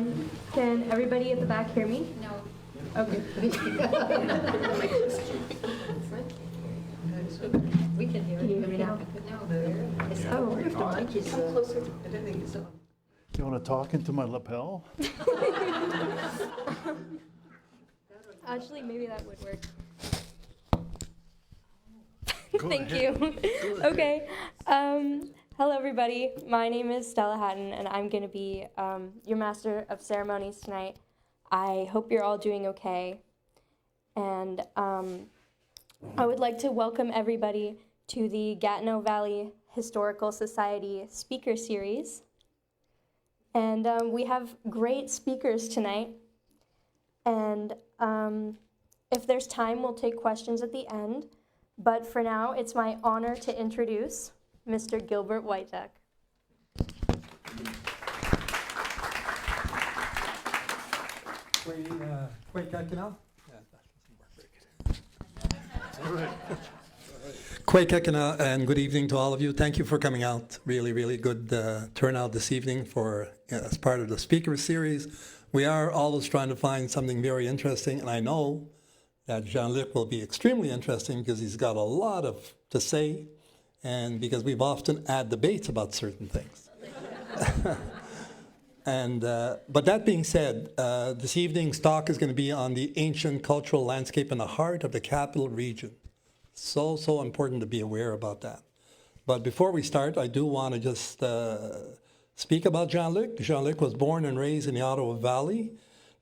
everyone. Can everybody at the back hear me? No. Okay. We can hear Can you hear me now? No. Oh. The mic is closer. You want to talk into my lapel? Actually, maybe that would work. Go Thank ahead. you. Okay. Hello, everybody. My name is Stella Hatton, and I'm going to be your Master of Ceremonies tonight. I hope you're all doing okay. And I would like to welcome everybody to the Gatineau Valley Historical Society Speaker Series. And we have great speakers tonight. And if there's time, we'll take questions at the end. But for now, it's my honor to introduce Mr. Gilbert Whiteduck. Kwekekana, and good evening to all of you. Thank you for coming out. Really, really good turnout this evening for as part of the speaker series. We are always trying to find something very interesting, and I know that Jean-Luc will be extremely interesting because he's got a lot to say, and because we've often had debates about certain things. But that being said, this evening's talk is going to be on the ancient cultural landscape in the heart of the capital region. So important to be aware about that. But before we start, I do want to just speak about Jean-Luc. Jean-Luc was born and raised in the Ottawa Valley,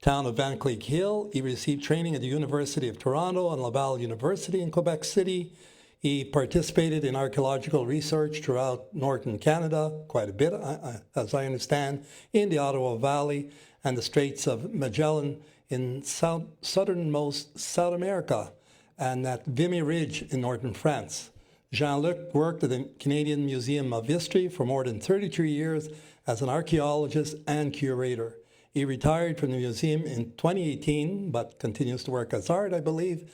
town of Van Cleek Hill. He received training at the University of Toronto and Laval University in Quebec City. He participated in archaeological research throughout northern Canada, quite a bit, as I understand, in the Ottawa Valley and the Straits of Magellan in southernmost South America, and at Vimy Ridge in northern France. Jean-Luc worked at the Canadian Museum of History for more than 33 years as an archaeologist and curator. He retired from the museum in 2018, but continues to work as art, I believe,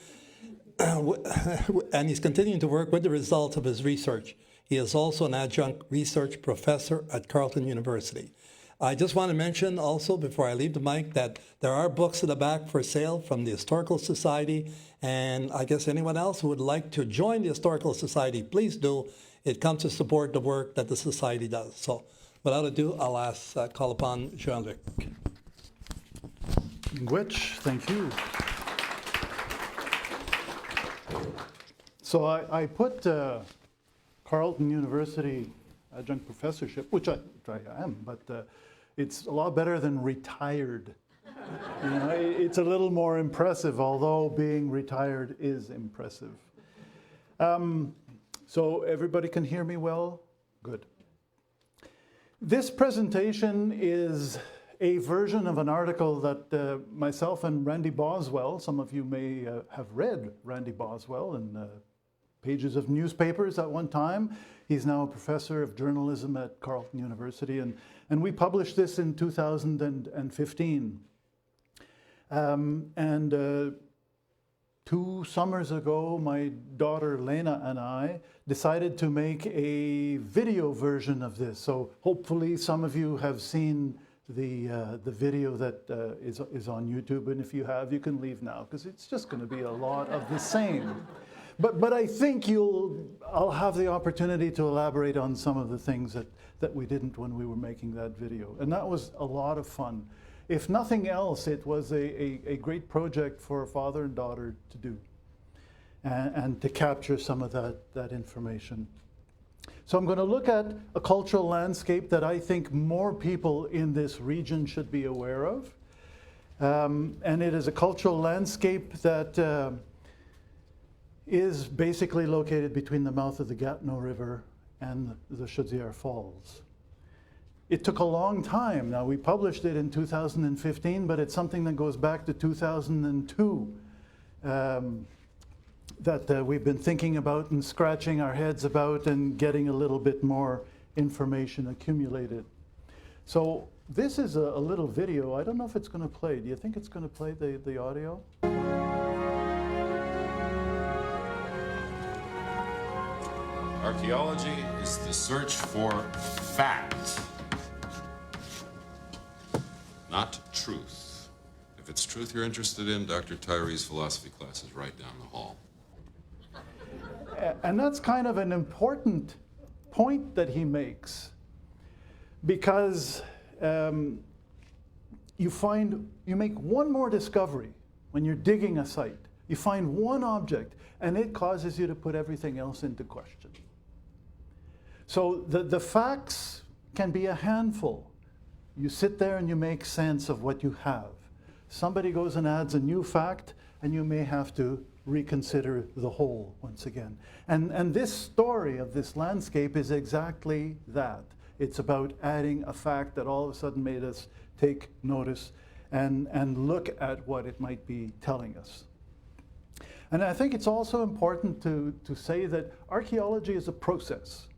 and he's continuing to work with the results of his research. He is also an adjunct research professor at Carleton University. I just want to mention also, before I leave the mic, that there are books at the back for sale from the Historical Society, and I guess anyone else who would like to join the Historical Society, please do. It comes to support the work that the Society does. So without ado, I'll call upon Jean-Luc. Which, thank you. So I put Carleton University adjunct professorship, which I am, but it's a lot better than retired. You know, it's a little more impressive, although being retired is impressive. So everybody can hear me well? Good. This presentation is a version of an article that myself and Randy Boswell, some of you may have read Randy Boswell in pages of newspapers at one time. He's now a professor of journalism at Carleton University, and we published this in 2015. And 2 summers ago, my daughter Lena and I decided to make a video version of this. So hopefully some of you have seen the video that is on YouTube, and if you have, you can leave now, because it's just going to be a lot of the same. But I think I'll have the opportunity to elaborate on some of the things that we didn't when we were making that video. And that was a lot of fun. If nothing else, it was a great project for a father and daughter to do and to capture some of that information. So I'm going to look at a cultural landscape that I think more people in this region should be aware of. And it is a cultural landscape that is basically located between the mouth of the Gatineau River and the Chaudière Falls. It took a long time. Now, we published it in 2015, but it's something that goes back to 2002 that we've been thinking about and scratching our heads about and getting a little bit more information accumulated. So this is a little video. I don't know if it's going to play. Do you think it's going to play the audio? Archaeology is the search for fact, not truth. If it's truth you're interested in, Dr. Tyree's philosophy class is right down the hall. And that's kind of an important point that he makes, because you make one more discovery when you're digging a site. You find one object, and it causes you to put everything else into question. So the facts can be a handful. You sit there and you make sense of what you have. Somebody goes and adds a new fact, and you may have to reconsider the whole once again. And this story of this landscape is exactly that. It's about adding a fact that all of a sudden made us take notice and look at what it might be telling us. And I think it's also important to say that archaeology is a process.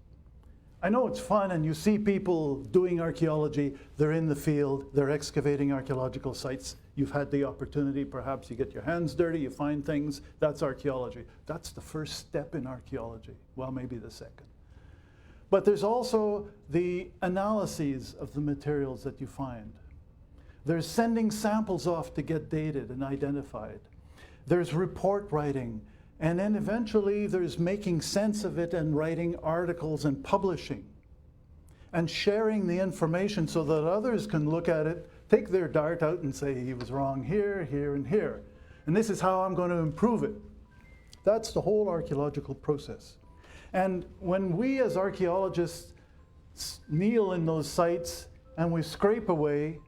I know it's fun, and you see people doing archaeology, they're in the field, they're excavating archaeological sites. You've had the opportunity, perhaps you get your hands dirty, you find things, that's archaeology. That's the first step in archaeology, well, maybe the second. But there's also the analyses of the materials that you find. There's sending samples off to get dated and identified. There's report writing. And then eventually there's making sense of it and writing articles and publishing and sharing the information so that others can look at it, take their dart out and say, he was wrong here, here, and here. And this is how I'm going to improve it. That's the whole archaeological process. And when we as archaeologists kneel in those sites and we scrape away,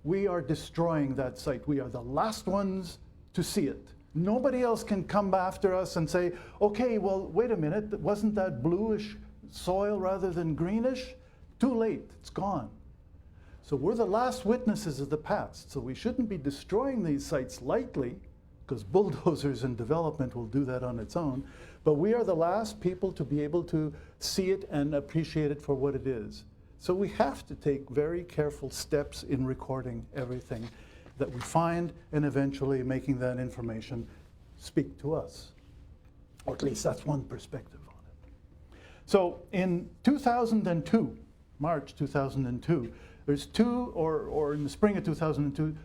we are destroying that site. We are the last ones to see it. Nobody else can come after us and say, okay, well, wait a minute, wasn't that bluish soil rather than greenish? Too late, it's gone. So we're the last witnesses of the past, so we shouldn't be destroying these sites lightly, because bulldozers and development will do that on its own, but we are the last people to be able to see it and appreciate it for what it is. So we have to take very careful steps in recording everything that we find, and eventually making that information speak to us. Or at least that's one perspective on it. So in 2002, March 2002, there's or in the spring of 2002,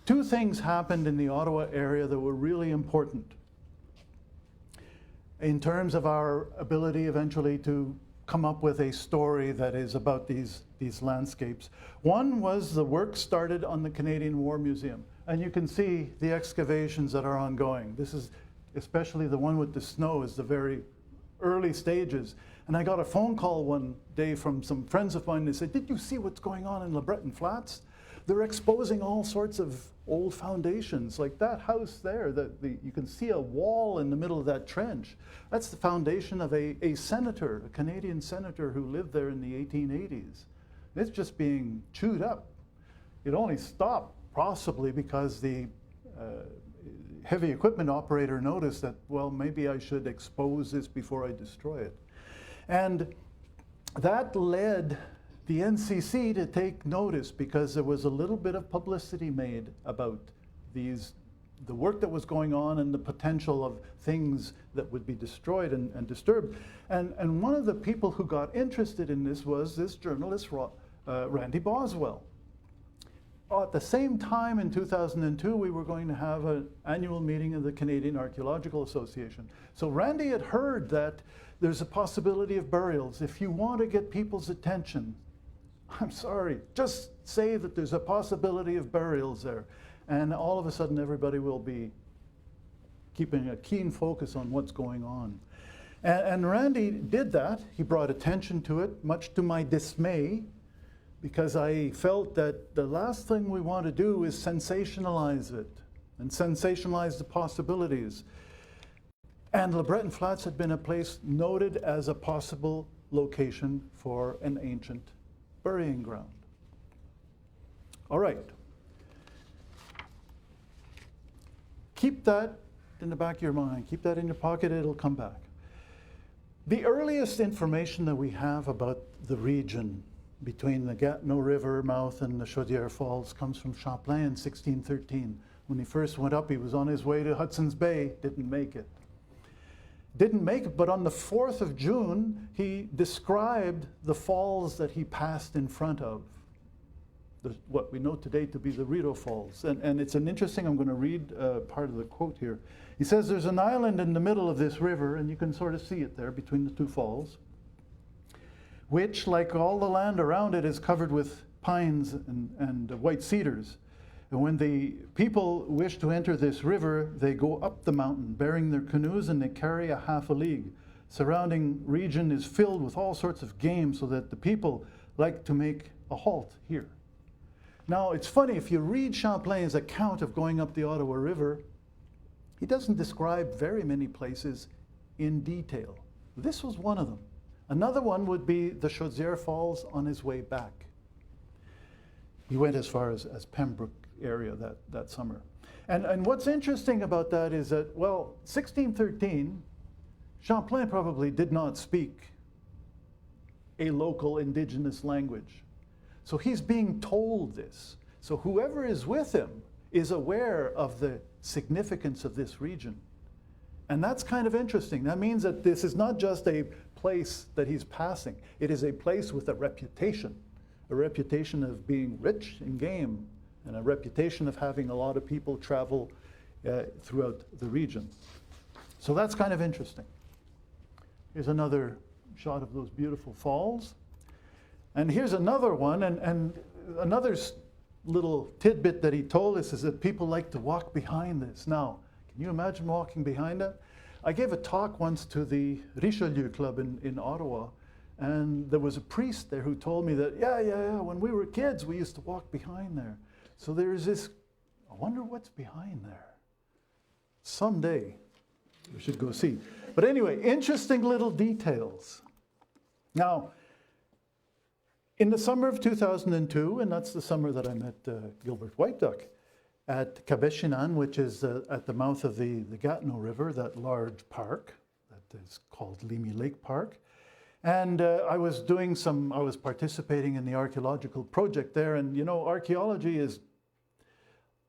two things happened in the Ottawa area that were really important in terms of our ability eventually to come up with a story that is about these landscapes. One was the work started on the Canadian War Museum, and you can see the excavations that are ongoing. This is especially the one with the snow is the very early stages. And I got a phone call one day from some friends of mine. They said, did you see what's going on in LeBreton Flats? They're exposing all sorts of old foundations, like that house there. You can see a wall in the middle of that trench. That's the foundation of a senator, a Canadian senator who lived there in the 1880s. It's just being chewed up. It only stopped possibly because the heavy equipment operator noticed that, well, maybe I should expose this before I destroy it. And that led the NCC to take notice, because there was a little bit of publicity made about the work that was going on and the potential of things that would be destroyed and disturbed. And one of the people who got interested in this was this journalist, Randy Boswell. At the same time in 2002, we were going to have an annual meeting of the Canadian Archaeological Association. So Randy had heard that there's a possibility of burials. If you want to get people's attention, I'm sorry, just say that there's a possibility of burials there. And all of a sudden, everybody will be keeping a keen focus on what's going on. And Randy did that. He brought attention to it, much to my dismay, because I felt that the last thing we want to do is sensationalize it and sensationalize the possibilities. And LeBreton Flats had been a place noted as a possible location for an ancient burying ground. All right. Keep that in the back of your mind. Keep that in your pocket, it'll come back. The earliest information that we have about the region between the Gatineau River mouth and the Chaudière Falls comes from Champlain in 1613. When he first went up, he was on his way to Hudson's Bay, didn't make it. But on the 4th of June, he described the falls that he passed in front of. what we know today to be the Rideau Falls. And it's an interesting, I'm going to read part of the quote here. He says, there's an island in the middle of this river, and you can sort of see it there between the two falls, which, like all the land around it, is covered with pines and white cedars. And when the people wish to enter this river, they go up the mountain, bearing their canoes, and they carry a half a league. Surrounding region is filled with all sorts of game, so that the people like to make a halt here. Now, it's funny, if you read Champlain's account of going up the Ottawa River, he doesn't describe very many places in detail. This was one of them. Another one would be the Chaudière Falls on his way back. He went as far as Pembroke area that summer. And what's interesting about that is that, well, 1613, Champlain probably did not speak a local indigenous language. So he's being told this. So whoever is with him is aware of the significance of this region. And that's kind of interesting. That means that this is not just a place that he's passing. It is a place with a reputation of being rich in game, and a reputation of having a lot of people travel throughout the region. So that's kind of interesting. Here's another shot of those beautiful falls. And here's another one, and another little tidbit that he told us is that people like to walk behind this. Now, can you imagine walking behind it? I gave a talk once to the Richelieu Club in Ottawa, and there was a priest there who told me that, yeah, when we were kids, we used to walk behind there. So there's this, I wonder what's behind there. Someday, we should go see. But anyway, interesting little details. Now, in the summer of 2002, and that's the summer that I met Gilbert White Duck at Cabeshinan, which is at the mouth of the Gatineau River, that large park that is called Limy Lake Park. And I was participating in the archaeological project there. And you know, archaeology is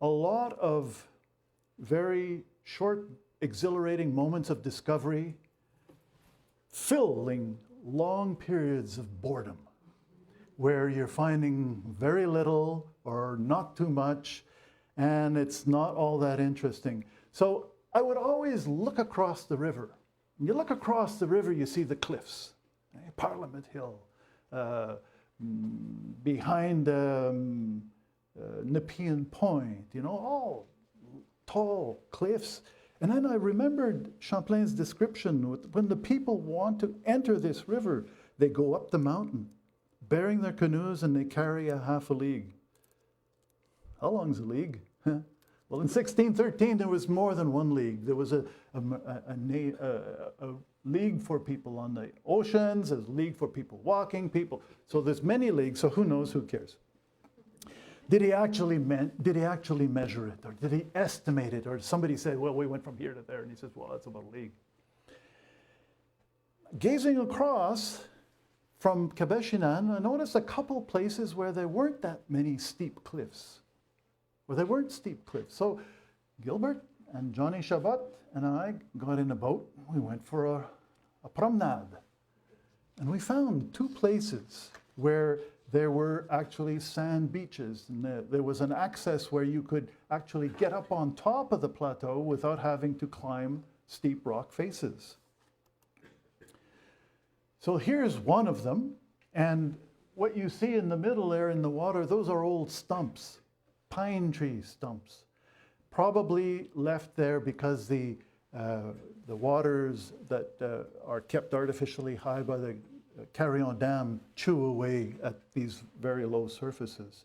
a lot of very short, exhilarating moments of discovery, filling long periods of boredom, where you're finding very little or not too much, and it's not all that interesting. So I would always look across the river. When you look across the river, you see the cliffs, Parliament Hill, behind Nepean Point, you know, all tall cliffs. And then I remembered Champlain's description, when the people want to enter this river, they go up the mountain, bearing their canoes, and they carry a half a league. How long's a league? Well, in 1613, there was more than one league. There was a league for people on the oceans, a league for people walking, so there's many leagues, so who knows, who cares? Did he actually measure it, or did he estimate it, or somebody say, well, we went from here to there, and he says, well, that's about a league. Gazing across from Cabeshinan, I noticed a couple places where there weren't that many steep cliffs. So Gilbert and Johnny Chabot and I got in a boat. We went for a promenade. And we found two places where there were actually sand beaches. And there was an access where you could actually get up on top of the plateau without having to climb steep rock faces. So here's one of them. And what you see in the middle there in the water, those are old stumps, pine tree stumps, probably left there because the waters that are kept artificially high by the Carillon Dam chew away at these very low surfaces.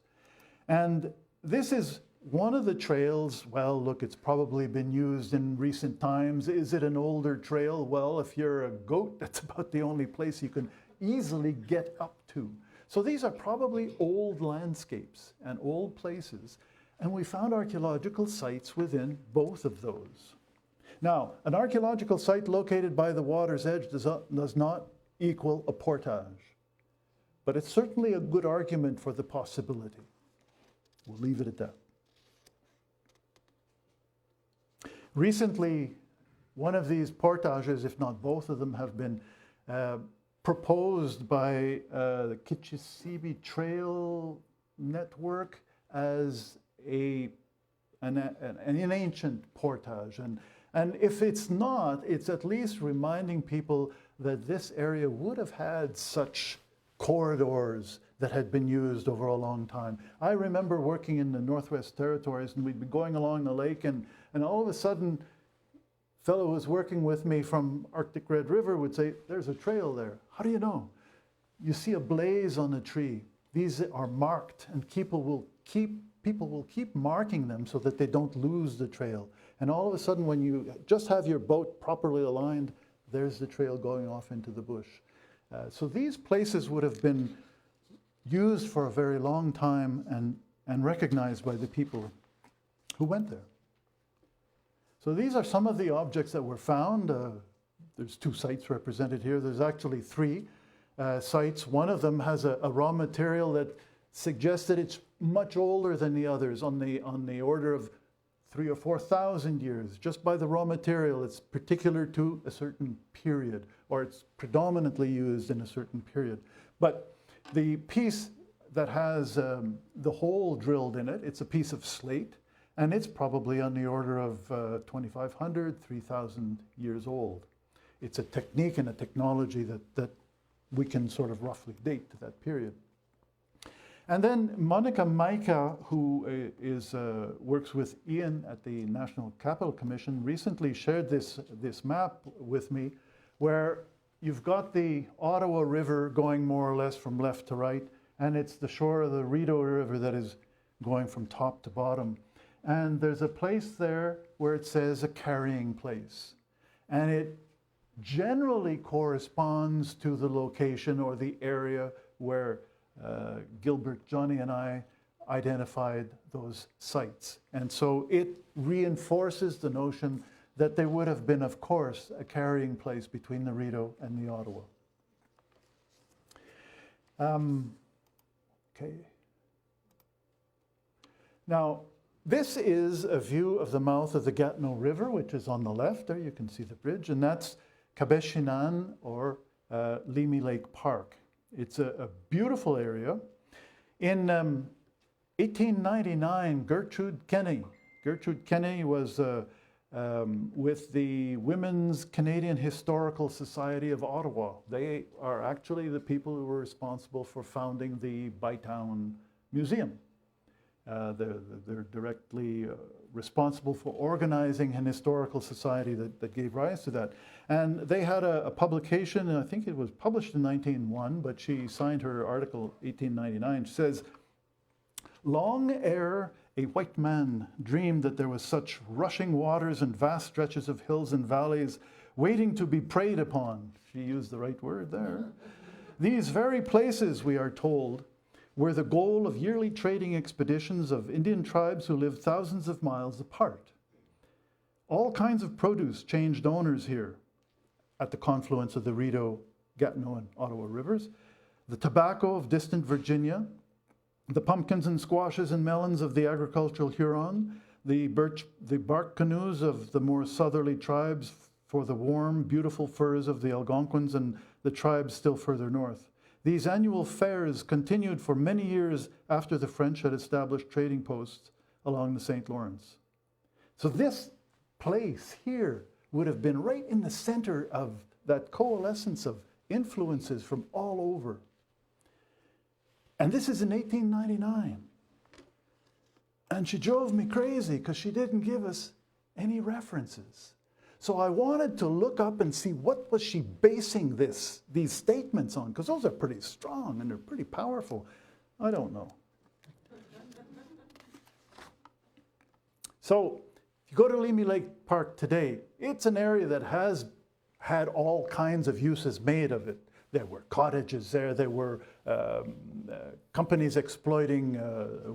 And this is one of the trails. Well, look, it's probably been used in recent times. Is it an older trail? Well, if you're a goat, that's about the only place you can easily get up to. So these are probably old landscapes and old places, and we found archaeological sites within both of those. Now, an archaeological site located by the water's edge does not equal a portage, but it's certainly a good argument for the possibility. We'll leave it at that. Recently, one of these portages, if not both of them, have been proposed by the Kitchi Sibi Trail network as an ancient portage. And if it's not, it's at least reminding people that this area would have had such corridors that had been used over a long time. I remember working in the Northwest Territories, and we'd be going along the lake, and all of a sudden, a fellow who was working with me from Arctic Red River would say, "There's a trail there." How do you know? You see a blaze on a tree. These are marked, and people will keep marking them so that they don't lose the trail. And all of a sudden, when you just have your boat properly aligned, there's the trail going off into the bush. So these places would have been used for a very long time and recognized by the people who went there. So these are some of the objects that were found. There's 2 sites represented here. There's actually 3 sites. One of them has a raw material that suggests that it's much older than the others, on the order of 3,000 or 4,000 years. Just by the raw material, it's particular to a certain period, or it's predominantly used in a certain period. But the piece that has the hole drilled in it, it's a piece of slate, and it's probably on the order of 2,500, 3,000 years old. It's a technique and a technology that we can sort of roughly date to that period. And then Monica Maika, who works with Ian at the National Capital Commission, recently shared this map with me, where you've got the Ottawa River going more or less from left to right, and it's the shore of the Rideau River that is going from top to bottom. And there's a place there where it says a carrying place. And it generally corresponds to the location or the area where Gilbert, Johnny, and I identified those sites. And so it reinforces the notion that there would have been, of course, a carrying place between the Rideau and the Ottawa. Okay. Now, this is a view of the mouth of the Gatineau River, which is on the left. There you can see the bridge, and that's Kabeshinan, or Limy Lake Park. It's a beautiful area. In 1899, Gertrude Kenney was with the Women's Canadian Historical Society of Ottawa. They are actually the people who were responsible for founding the Bytown Museum. They're directly responsible for organizing an historical society that gave rise to that. And they had a publication, and I think it was published in 1901, but she signed her article 1899. She says, "Long ere a white man dreamed that there was such rushing waters and vast stretches of hills and valleys waiting to be preyed upon." She used the right word there. "These very places, we are told, were the goal of yearly trading expeditions of Indian tribes who lived thousands of miles apart. All kinds of produce changed owners here at the confluence of the Rideau, Gatineau, and Ottawa rivers. The tobacco of distant Virginia, the pumpkins and squashes and melons of the agricultural Huron, the bark canoes of the more southerly tribes for the warm, beautiful furs of the Algonquins and the tribes still further north. These annual fairs continued for many years after the French had established trading posts along the St. Lawrence." So this place here would have been right in the center of that coalescence of influences from all over. And this is in 1899. And she drove me crazy because she didn't give us any references. So I wanted to look up and see what was she basing these statements on, because those are pretty strong and they're pretty powerful. I don't know. So if you go to Limy Lake Park today, it's an area that has had all kinds of uses made of it. There were cottages there, there were companies exploiting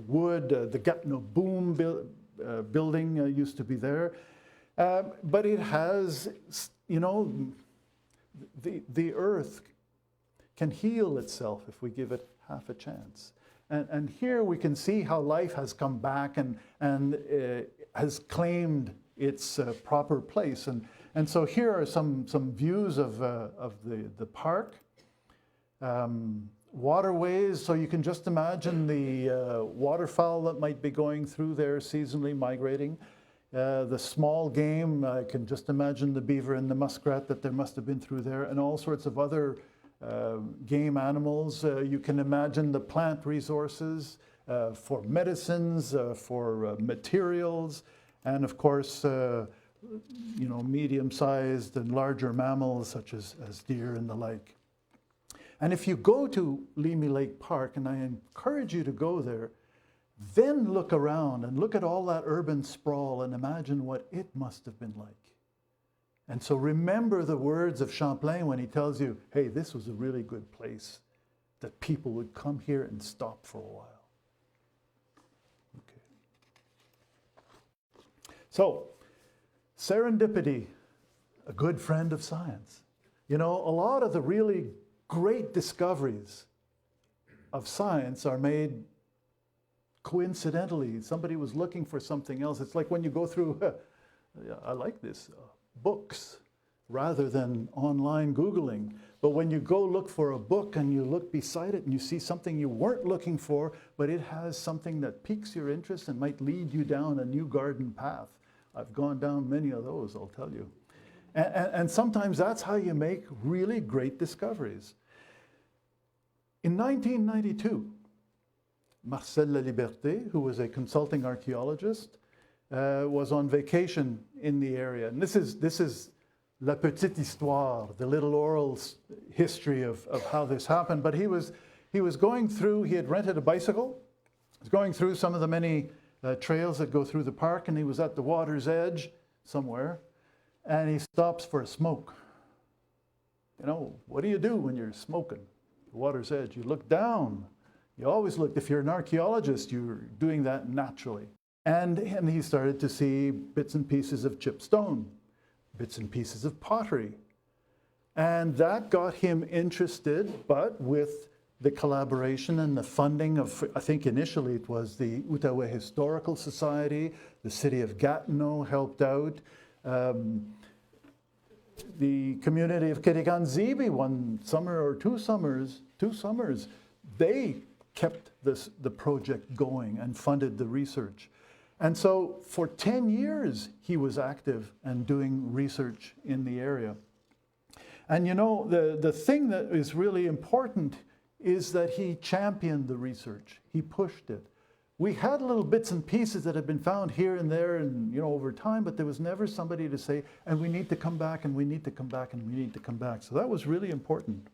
wood, the Gatineau Boom building used to be there. But it has, you know, the earth can heal itself if we give it half a chance. And here we can see how life has come back and has claimed its proper place. And so here are some views of the park. waterways, so you can just imagine the waterfowl that might be going through there seasonally migrating. The small game, I can just imagine the beaver and the muskrat that there must have been through there, and all sorts of other game animals. You can imagine the plant resources for medicines, for materials, and of course, you know, medium-sized and larger mammals such as deer and the like. And if you go to Limy Lake Park, and I encourage you to go there, then look around and look at all that urban sprawl and imagine what it must have been like. And so remember the words of Champlain when he tells you, hey, this was a really good place that people would come here and stop for a while. Okay. So, serendipity, a good friend of science. You know, a lot of the really great discoveries of science are made coincidentally. Somebody was looking for something else. It's like when you go through, I like this, books rather than online Googling. But when you go look for a book and you look beside it and you see something you weren't looking for, but it has something that piques your interest and might lead you down a new garden path. I've gone down many of those, I'll tell you. And sometimes that's how you make really great discoveries. In 1992, Marcel Laliberté, who was a consulting archaeologist, was on vacation in the area. And this is la petite histoire, the little oral history of how this happened. But he was going through, he had rented a bicycle. He was going through some of the many trails that go through the park, and he was at the water's edge somewhere, and he stops for a smoke. You know, what do you do when you're smoking? The water's edge, you look down. You always look, if you're an archaeologist, you're doing that naturally. And he started to see bits and pieces of chipped stone, bits and pieces of pottery. And that got him interested, but with the collaboration and the funding of, I think initially it was the Outaouais Historical Society, the city of Gatineau helped out. The community of Kitchi Sibi, one summer or two summers, they kept the project going and funded the research. And so for 10 years, he was active and doing research in the area. And you know, the thing that is really important is that he championed the research. He pushed it. We had little bits and pieces that had been found here and there and, you know, over time, but there was never somebody to say, and we need to come back, and we need to come back, and we need to come back. So that was really important.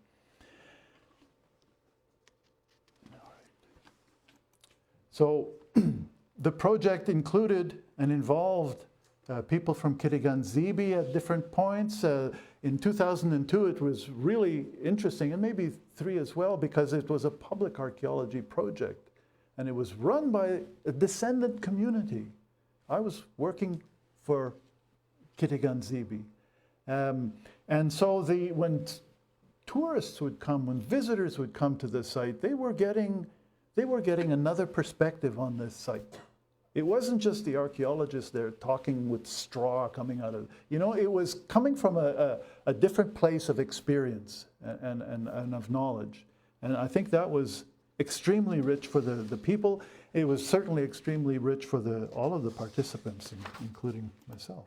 So the project included and involved people from Kitchi Sibi at different points. In 2002, it was really interesting, and maybe 3 as well, because it was a public archaeology project. And it was run by a descendant community. I was working for Kitchi Sibi. And so when tourists would come, when visitors would come to the site, they were getting another perspective on this site. It wasn't just the archaeologists there talking with straw coming out of, you know, it was coming from a different place of experience and of knowledge. And I think that was extremely rich for the people. It was certainly extremely rich for all of the participants, including myself.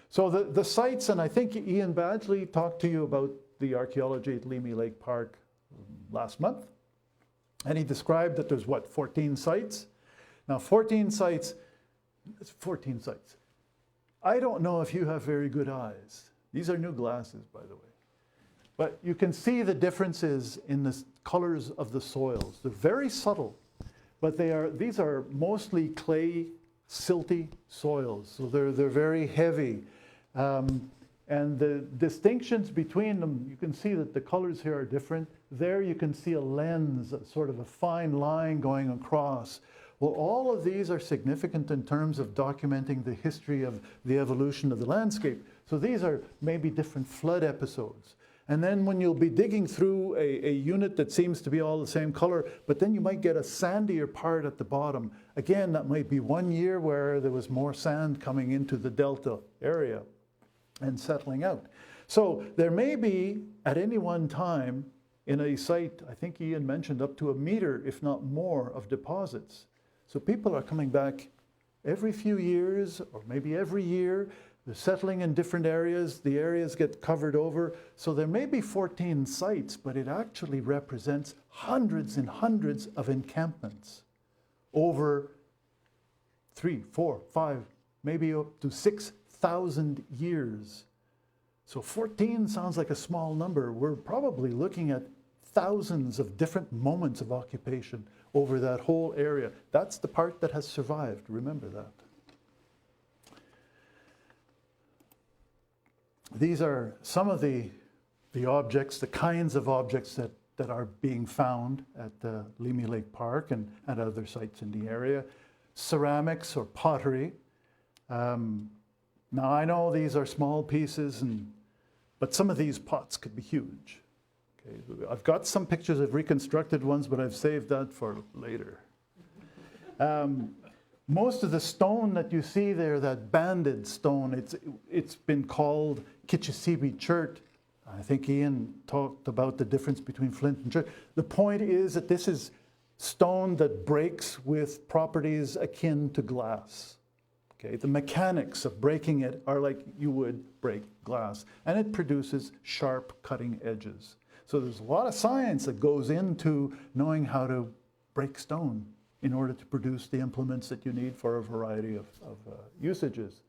So the sites, and I think Ian Badgley talked to you about the archaeology at Limy Lake Park last month. And he described that there's, 14 sites? Now, 14 sites, it's 14 sites. I don't know if you have very good eyes. These are new glasses, by the way. But you can see the differences in the colors of the soils. They're very subtle, but these are mostly clay, silty soils. So they're very heavy. And the distinctions between them, you can see that the colors here are different. There you can see a lens, sort of a fine line going across. Well, all of these are significant in terms of documenting the history of the evolution of the landscape. So these are maybe different flood episodes. And then when you'll be digging through a unit that seems to be all the same color, but then you might get a sandier part at the bottom. Again, that might be 1 year where there was more sand coming into the delta area and settling out. So there may be, at any one time, in a site, I think Ian mentioned up to 1 meter, if not more, of deposits. So people are coming back every few years, or maybe every year. They're settling in different areas. The areas get covered over. So there may be 14 sites, but it actually represents hundreds and hundreds of encampments over 3, 4, 5, maybe up to 6,000 years. So 14 sounds like a small number. We're probably looking at thousands of different moments of occupation over that whole area. That's the part that has survived. Remember that. These are some of the objects, the kinds of objects that are being found at Limy Lake Park and at other sites in the area. Ceramics or pottery. Now I know these are small pieces, but some of these pots could be huge. Okay, I've got some pictures of reconstructed ones, but I've saved that for later. Most of the stone that you see there, that banded stone, it's been called Kitchi Sibi chert. I think Ian talked about the difference between flint and chert. The point is that this is stone that breaks with properties akin to glass. Okay, the mechanics of breaking it are like you would break glass, and it produces sharp cutting edges. So there's a lot of science that goes into knowing how to break stone in order to produce the implements that you need for a variety of usages.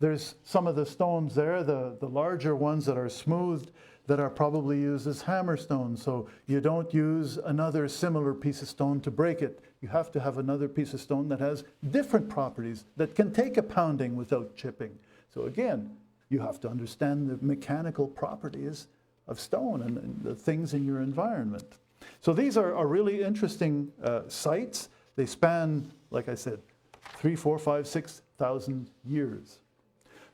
There's some of the stones there, the larger ones that are smoothed, that are probably used as hammerstone. So you don't use another similar piece of stone to break it. You have to have another piece of stone that has different properties that can take a pounding without chipping. So again, you have to understand the mechanical properties of stone and the things in your environment. So these are really interesting sites. They span, like I said, 3, 4, 5, 6,000 years.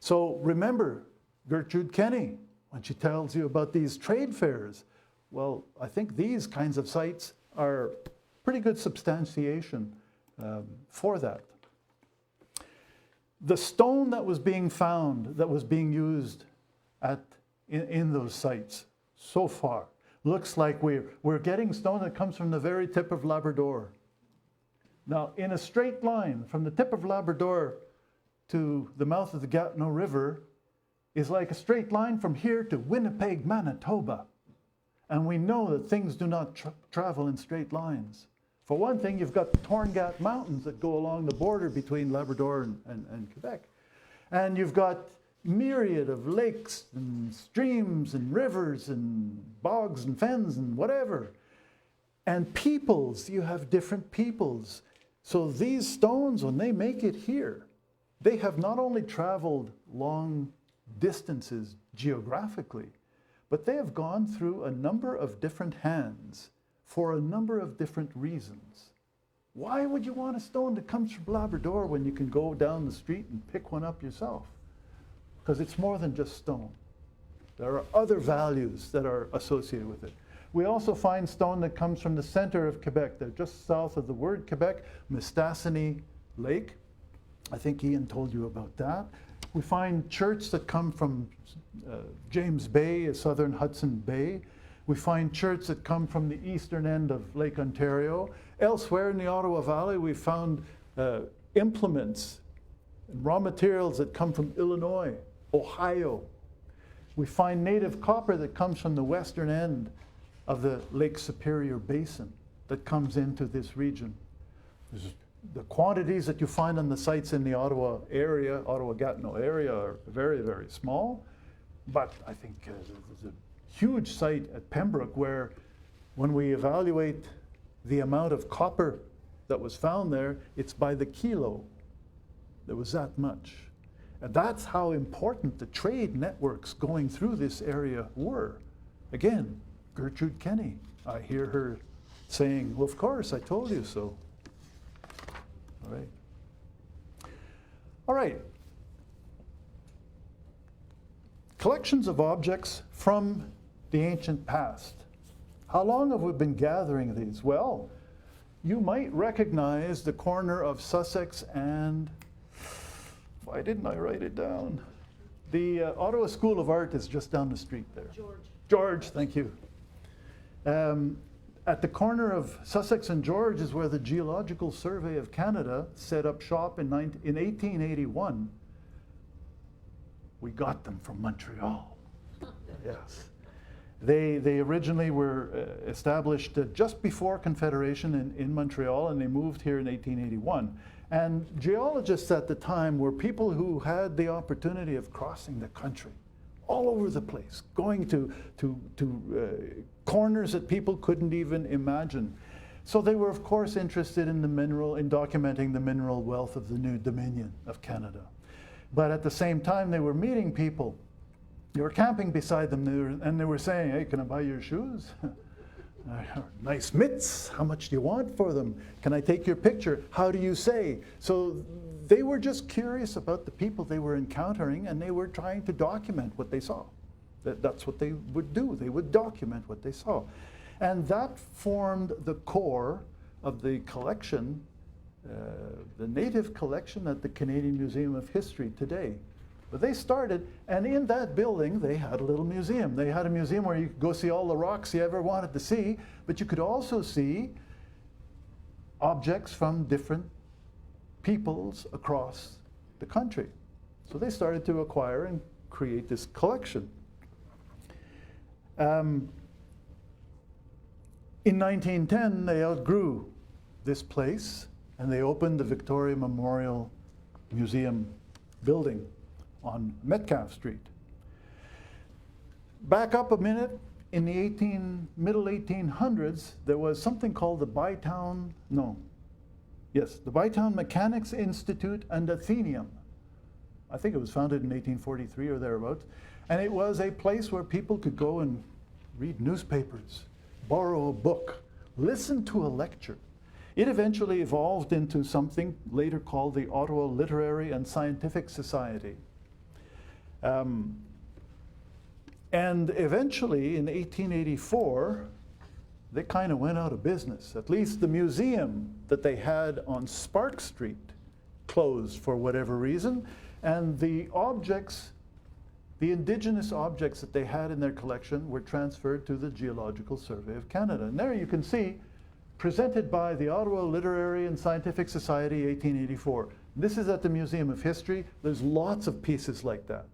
So remember Gertrude Kenny when she tells you about these trade fairs. Well, I think these kinds of sites are pretty good substantiation for that. The stone that was being found, that was being used in those sites so far, looks like we're getting stone that comes from the very tip of Labrador. Now, in a straight line from the tip of Labrador to the mouth of the Gatineau River is like a straight line from here to Winnipeg, Manitoba. And we know that things do not travel in straight lines. For one thing, you've got the Torngat Mountains that go along the border between Labrador and Quebec. And you've got myriad of lakes and streams and rivers and bogs and fens and whatever. And peoples, you have different peoples. So these stones, when they make it here, they have not only traveled long distances geographically, but they have gone through a number of different hands for a number of different reasons. Why would you want a stone that comes from Labrador when you can go down the street and pick one up yourself? Because it's more than just stone. There are other values that are associated with it. We also find stone that comes from the center of Quebec. They're just south of the word Quebec, Mistassini Lake. I think Ian told you about that. We find cherts that come from James Bay, southern Hudson Bay. We find cherts that come from the eastern end of Lake Ontario. Elsewhere in the Ottawa Valley, we found implements and raw materials that come from Illinois, Ohio. We find native copper that comes from the western end of the Lake Superior Basin that comes into this region. The quantities that you find on the sites in the Ottawa area, Ottawa-Gatineau area, are very, very small. But I think there's a huge site at Pembroke where when we evaluate the amount of copper that was found there, it's by the kilo. There was that much. And that's how important the trade networks going through this area were. Again, Gertrude Kenny, I hear her saying, well, of course, I told you so. All right. All right. Collections of objects from the ancient past. How long have we been gathering these? Well, you might recognize the corner of Sussex and, why didn't I write it down? The Ottawa School of Art is just down the street there. George. George, thank you. At the corner of Sussex and George is where the Geological Survey of Canada set up shop in 1881. We got them from Montreal. Yes. They originally were established just before Confederation in Montreal, and they moved here in 1881. And geologists at the time were people who had the opportunity of crossing the country all over the place, going to corners that people couldn't even imagine. So they were, of course, interested in documenting the mineral wealth of the new Dominion of Canada. But at the same time, they were meeting people. They were camping beside them, and they were saying, hey, can I buy your shoes? Nice mitts, how much do you want for them? Can I take your picture? How do you say? So they were just curious about the people they were encountering, and they were trying to document what they saw. That's what they would do. They would document what they saw. And that formed the core of the collection, the native collection at the Canadian Museum of History today. But they started, and in that building, they had a little museum. They had a museum where you could go see all the rocks you ever wanted to see, but you could also see objects from different peoples across the country. So they started to acquire and create this collection. In 1910, they outgrew this place, and they opened the Victoria Memorial Museum building on Metcalfe Street. Back up a minute, in the middle 1800s, there was something called the Bytown Mechanics Institute and Athenaeum. I think it was founded in 1843 or thereabouts. And it was a place where people could go and read newspapers, borrow a book, listen to a lecture. It eventually evolved into something later called the Ottawa Literary and Scientific Society. And eventually, in 1884, they kind of went out of business. At least the museum that they had on Spark Street closed for whatever reason. And the objects, the indigenous objects that they had in their collection were transferred to the Geological Survey of Canada. And there you can see, presented by the Ottawa Literary and Scientific Society, 1884. This is at the Museum of History. There's lots of pieces like that.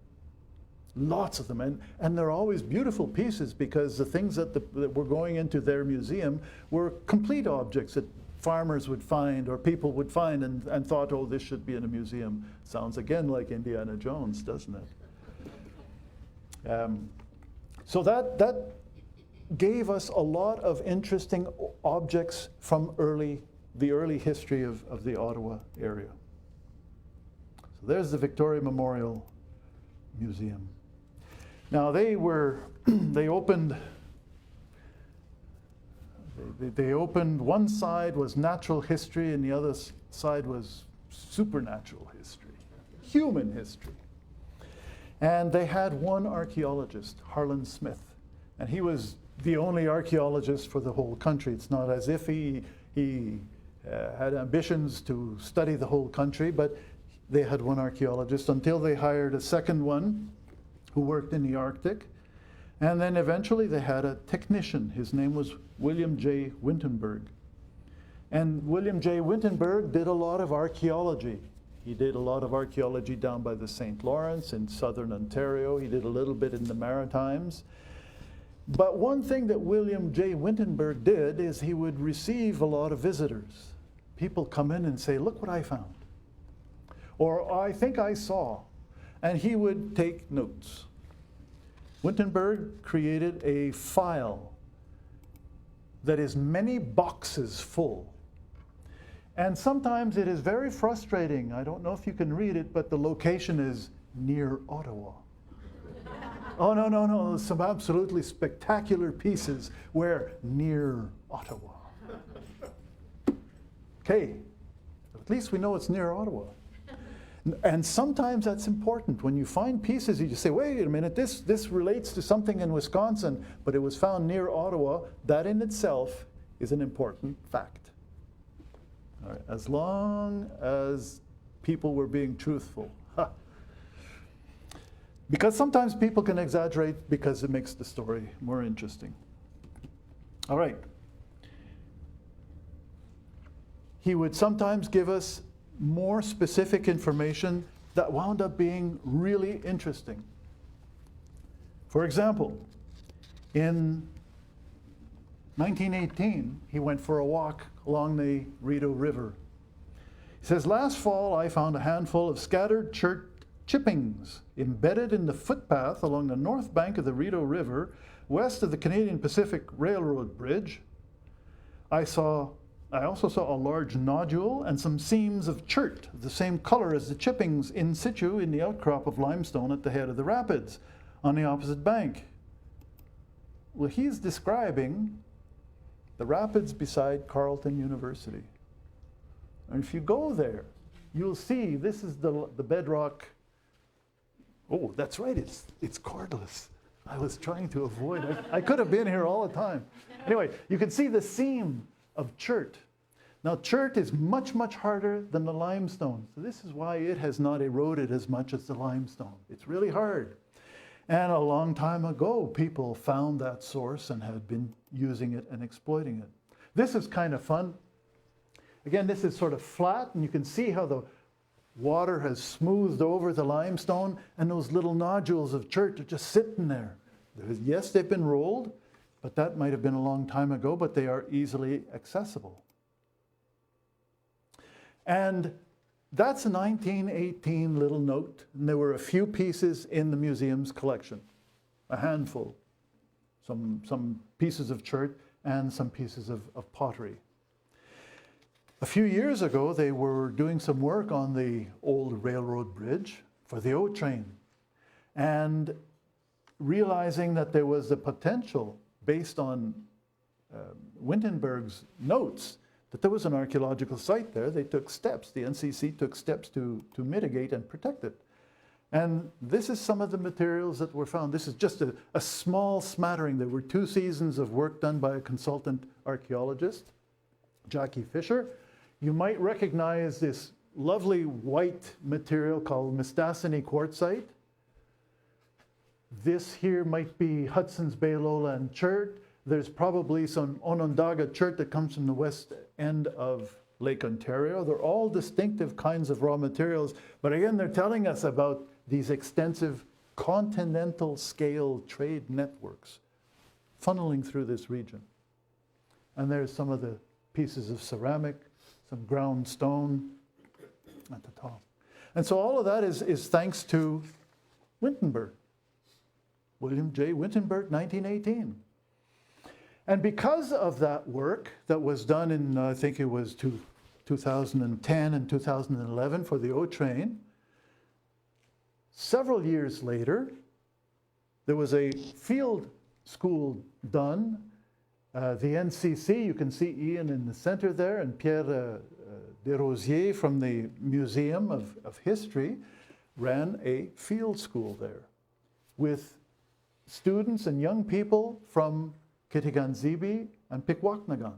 Lots of them, and they're always beautiful pieces because the things that were going into their museum were complete objects that farmers would find or people would find and thought, oh, this should be in a museum. Sounds again like Indiana Jones, doesn't it? So that gave us a lot of interesting objects from the early history of the Ottawa area. So there's the Victoria Memorial Museum. Now they opened, one side was natural history and the other side was supernatural history, human history. And they had one archaeologist, Harlan Smith, and he was the only archaeologist for the whole country. It's not as if he had ambitions to study the whole country, but they had one archaeologist until they hired a second one who worked in the Arctic. And then eventually they had a technician. His name was William J. Wintenberg. And William J. Wintenberg did a lot of archaeology. He did a lot of archaeology down by the St. Lawrence in southern Ontario. He did a little bit in the Maritimes. But one thing that William J. Wintenberg did is he would receive a lot of visitors. People come in and say, look what I found. Or I think I saw. And he would take notes. Wintenberg created a file that is many boxes full. And sometimes it is very frustrating. I don't know if you can read it, but the location is near Ottawa. Oh, no, some absolutely spectacular pieces where near Ottawa. Okay, at least we know it's near Ottawa. And sometimes that's important. When you find pieces, you just say, wait a minute, this relates to something in Wisconsin, but it was found near Ottawa. That in itself is an important fact. All right. As long as people were being truthful. Because sometimes people can exaggerate because it makes the story more interesting. All right. He would sometimes give us more specific information that wound up being really interesting. For example, in 1918, he went for a walk along the Rideau River. He says, last fall I found a handful of scattered church chippings embedded in the footpath along the north bank of the Rideau River, west of the Canadian Pacific Railroad Bridge. I also saw a large nodule and some seams of chert, the same color as the chippings in situ in the outcrop of limestone at the head of the rapids on the opposite bank. Well, he's describing the rapids beside Carleton University. And if you go there, you'll see this is the bedrock. Oh, that's right, it's cordless. I was trying to avoid, I could have been here all the time. Anyway, you can see the seam of chert. Now, chert is much, much harder than the limestone. So this is why it has not eroded as much as the limestone. It's really hard. And a long time ago, people found that source and had been using it and exploiting it. This is kind of fun. Again, this is sort of flat, and you can see how the water has smoothed over the limestone, and those little nodules of chert are just sitting there. Yes, they've been rolled, but that might have been a long time ago, but they are easily accessible. And that's a 1918 little note, and there were a few pieces in the museum's collection, a handful, some pieces of chert and some pieces of pottery. A few years ago, they were doing some work on the old railroad bridge for the O train, and realizing that there was the potential, based on Wintenberg's notes, that there was an archaeological site there. They took steps, the NCC took steps to mitigate and protect it. And this is some of the materials that were found. This is just a small smattering. There were 2 seasons of work done by a consultant archaeologist, Jackie Fisher. You might recognize this lovely white material called Mistassini quartzite. This here might be Hudson's Bay lowland chert. There's probably some Onondaga chert that comes from the west end of Lake Ontario. They're all distinctive kinds of raw materials, but again, they're telling us about these extensive continental scale trade networks funneling through this region. And there's some of the pieces of ceramic, some ground stone at the top. And so all of that is thanks to Wintenberg, William J. Wintenberg, 1918. And because of that work that was done in, I think it was 2010 and 2011 for the O train, several years later, there was a field school done. The NCC, you can see Ian in the center there, and Pierre Desrosiers from the Museum of History ran a field school there with students and young people from Kitchi Sibi and Pikwakanagan.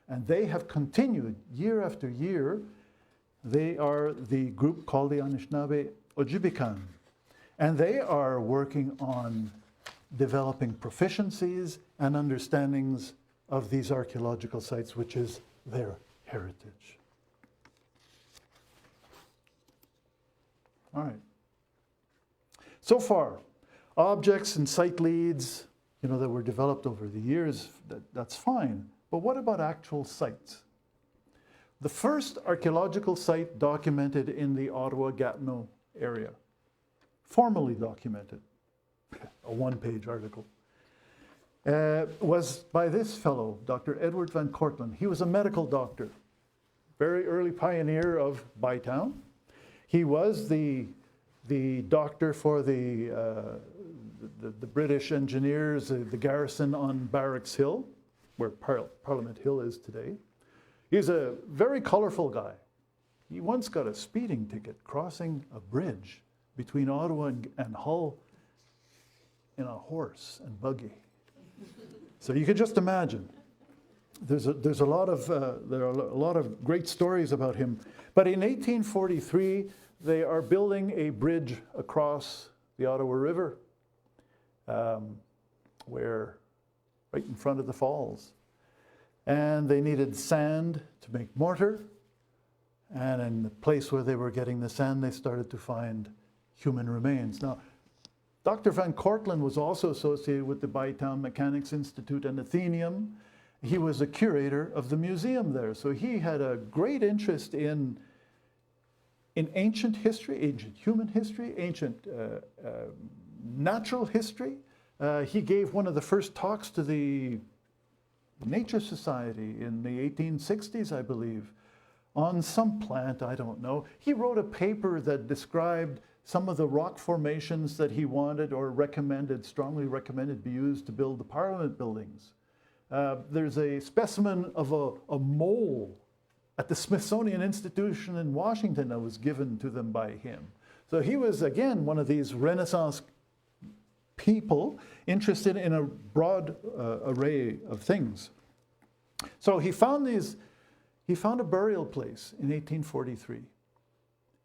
And they have continued year after year. They are the group called the Anishinaabe Ojibwakan. And they are working on developing proficiencies and understandings of these archaeological sites, which is their heritage. All right. So far, objects and site leads, that were developed over the years, that's fine. But what about actual sites? The first archaeological site documented in the Ottawa-Gatineau area, formally documented, a one-page article, was by this fellow, Dr. Edward Van Cortlandt. He was a medical doctor, very early pioneer of Bytown. He was the doctor for the British engineers, the garrison on Barracks Hill, where Parliament Hill is today. He's a very colorful guy. He once got a speeding ticket crossing a bridge between Ottawa and Hull in a horse and buggy. So you can just imagine. There are a lot of great stories about him. But in 1843, they are building a bridge across the Ottawa River, where right in front of the falls. And they needed sand to make mortar. And in the place where they were getting the sand, they started to find human remains. Now, Dr. Van Cortlandt was also associated with the Bytown Mechanics Institute and Atheneum. He was a curator of the museum there. So he had a great interest in ancient history, ancient human history, ancient natural history. He gave one of the first talks to the Nature Society in the 1860s, I believe, on some plant, I don't know. He wrote a paper that described some of the rock formations that he wanted or recommended, strongly recommended be used to build the Parliament buildings. There's a specimen of a mole at the Smithsonian Institution in Washington that was given to them by him. So he was, again, one of these Renaissance people interested in a broad array of things. So he found a burial place in 1843,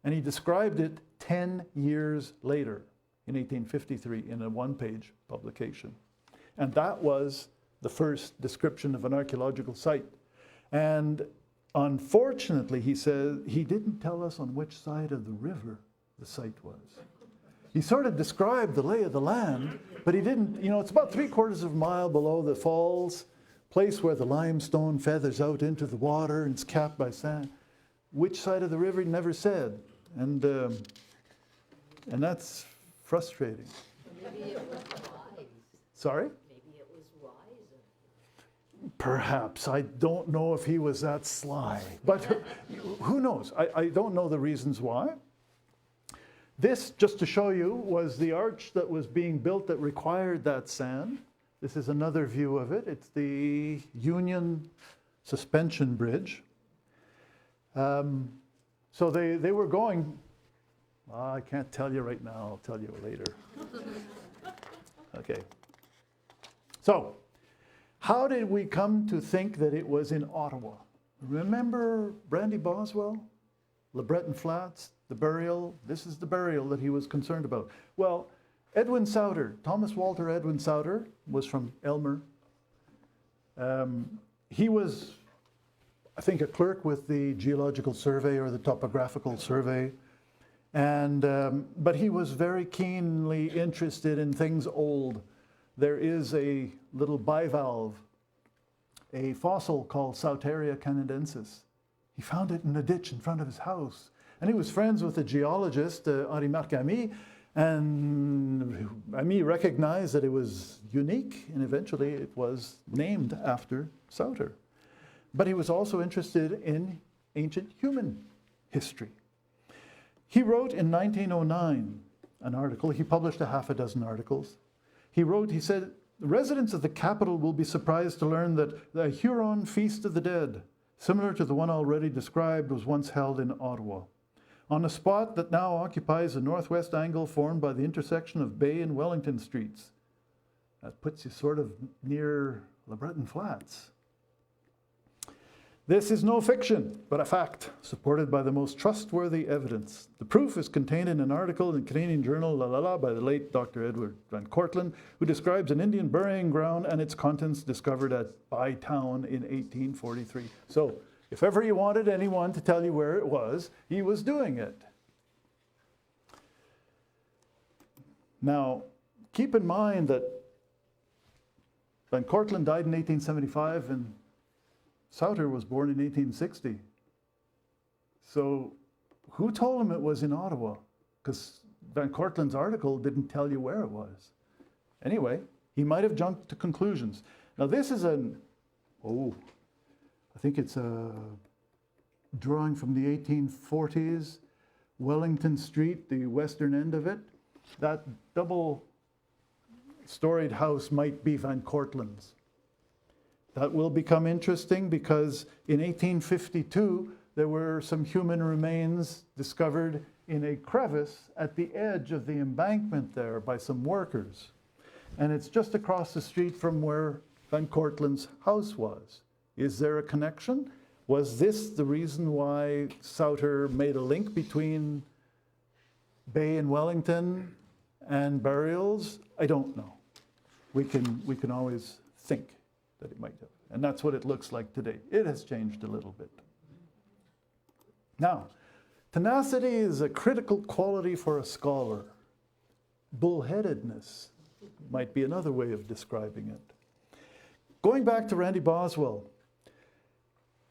and he described it 10 years later, in 1853, in a one-page publication. And that was the first description of an archaeological site. And unfortunately, he says, he didn't tell us on which side of the river the site was. He sort of described the lay of the land, but he didn't, it's about 3/4 of a mile below the falls, place where the limestone feathers out into the water and it's capped by sand. Which side of the river, he never said. And that's frustrating. Maybe it was wise. Sorry? Maybe it was wise. Perhaps. I don't know if he was that sly. But who knows? I don't know the reasons why. This, just to show you, was the arch that was being built that required that sand. This is another view of it. It's the Union Suspension Bridge. So they were going, I can't tell you right now, I'll tell you later. Okay. So, how did we come to think that it was in Ottawa? Remember Brandy Boswell? Le Breton Flats, the burial? This is the burial that he was concerned about. Well, Edwin Souter, Thomas Walter Edwin Souter, was from Elmer. He was, I think, a clerk with the Geological Survey or the Topographical Survey. But he was very keenly interested in things old. There is a little bivalve, a fossil called Sauteria canadensis. He found it in a ditch in front of his house. And he was friends with a geologist, Henri-Marc Ami, and Ami recognized that it was unique, and eventually it was named after Souter. But he was also interested in ancient human history. He wrote in 1909 an article. He published a half a dozen articles. He said, "The residents of the capital will be surprised to learn that the Huron Feast of the Dead, similar to the one already described, was once held in Ottawa, on a spot that now occupies the northwest angle formed by the intersection of Bay and Wellington Streets." That puts you sort of near Le Breton Flats. "This is no fiction, but a fact, supported by the most trustworthy evidence. The proof is contained in an article in the Canadian journal La by the late Dr. Edward Van Cortlandt, who describes an Indian burying ground and its contents discovered at Bytown in 1843. So, if ever you wanted anyone to tell you where it was, he was doing it. Now, keep in mind that Van Cortlandt died in 1875 and Souter was born in 1860. So who told him it was in Ottawa? Because Van Cortlandt's article didn't tell you where it was. Anyway, he might have jumped to conclusions. Now this is I think it's a drawing from the 1840s, Wellington Street, the western end of it. That double-storied house might be Van Cortlandt's. That will become interesting because in 1852, there were some human remains discovered in a crevice at the edge of the embankment there by some workers. And it's just across the street from where Van Cortlandt's house was. Is there a connection? Was this the reason why Souter made a link between Bay and Wellington and burials? I don't know. We can always think that it might have. And that's what it looks like today. It has changed a little bit. Now, tenacity is a critical quality for a scholar. Bullheadedness might be another way of describing it. Going back to Randy Boswell,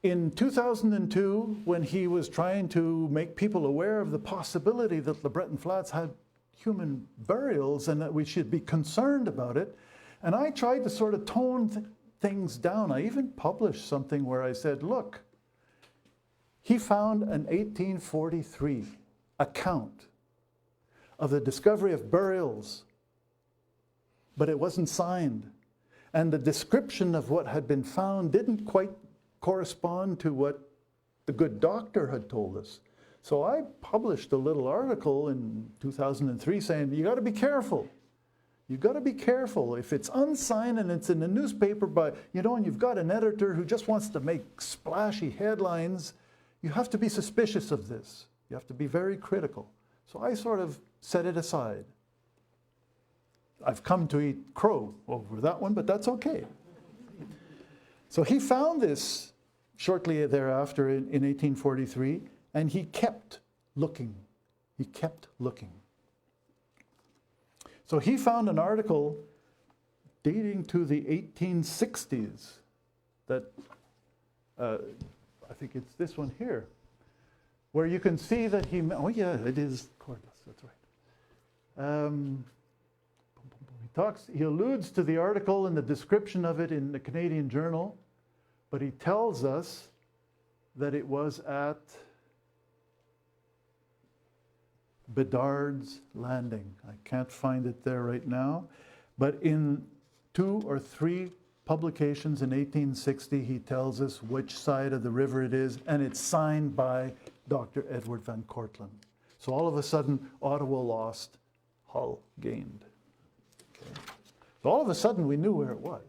in 2002, when he was trying to make people aware of the possibility that the Breton Flats had human burials and that we should be concerned about it, and I tried to sort of tone things down. I even published something where I said, look, he found an 1843 account of the discovery of burials, but it wasn't signed. And the description of what had been found didn't quite correspond to what the good doctor had told us. So I published a little article in 2003 saying, you got to be careful. You've got to be careful. If it's unsigned and it's in the newspaper and you've got an editor who just wants to make splashy headlines, you have to be suspicious of this. You have to be very critical. So I sort of set it aside. I've come to eat crow over that one, but that's okay. So he found this shortly thereafter in 1843, and he kept looking. He kept looking. So he found an article dating to the 1860s that, I think it's this one here, where you can see that he, oh yeah, it is cordless, that's right. He alludes to the article and the description of it in the Canadian Journal, but he tells us that it was at Bedard's Landing. I can't find it there right now, but in 2 or 3 publications in 1860, he tells us which side of the river it is, and it's signed by Dr. Edward Van Cortlandt. So all of a sudden, Ottawa lost, Hull gained. Okay. So all of a sudden, we knew where it was.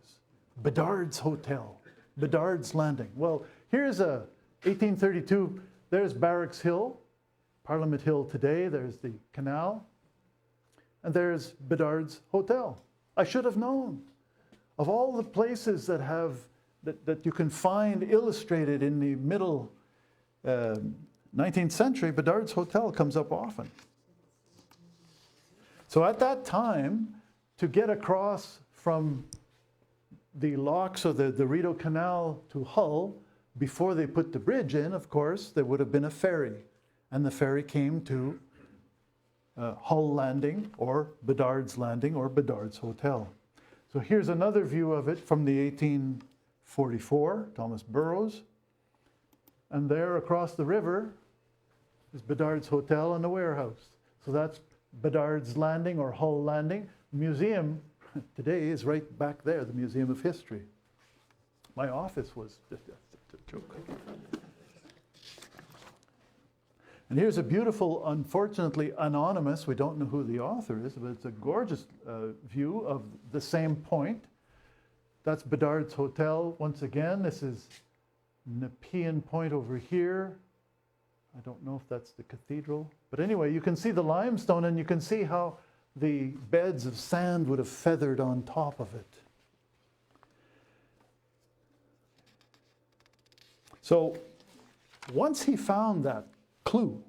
Bedard's Hotel, Bedard's Landing. Well, here's a 1832, there's Barracks Hill, Parliament Hill today, there's the canal, and there's Bedard's Hotel. I should have known. Of all the places that have, that you can find illustrated in the middle 19th century, Bedard's Hotel comes up often. So at that time, to get across from the locks of the Rideau Canal to Hull, before they put the bridge in, of course, there would have been a ferry. And the ferry came to Hull Landing, or Bedard's Landing, or Bedard's Hotel. So here's another view of it from the 1844, Thomas Burroughs. And there across the river is Bedard's Hotel and the warehouse. So that's Bedard's Landing, or Hull Landing. The museum today is right back there, the Museum of History. My office was just a joke. And here's a beautiful, unfortunately anonymous, we don't know who the author is, but it's a gorgeous view of the same point. That's Bedard's Hotel. Once again, this is Nepean Point over here. I don't know if that's the cathedral. But anyway, you can see the limestone, and you can see how the beds of sand would have feathered on top of it. So once he found that clue,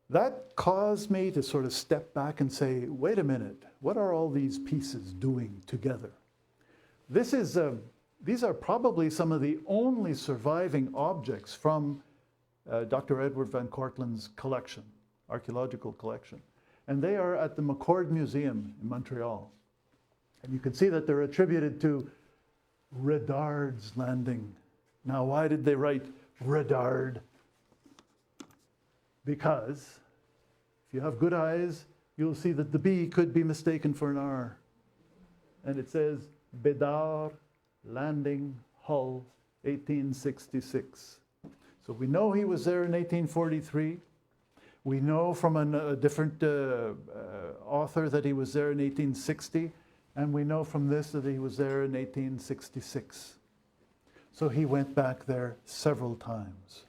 that caused me to sort of step back and say, wait a minute, what are all these pieces doing together? These are probably some of the only surviving objects from Dr. Edward Van Cortlandt's collection, archaeological collection. And they are at the McCord Museum in Montreal. And you can see that they're attributed to Bedard's Landing. Now, why did they write Bedard? Because if you have good eyes, you'll see that the B could be mistaken for an R. And it says Bedard Landing, Hull, 1866. So we know he was there in 1843. We know from a different author that he was there in 1860. And we know from this that he was there in 1866. So he went back there several times.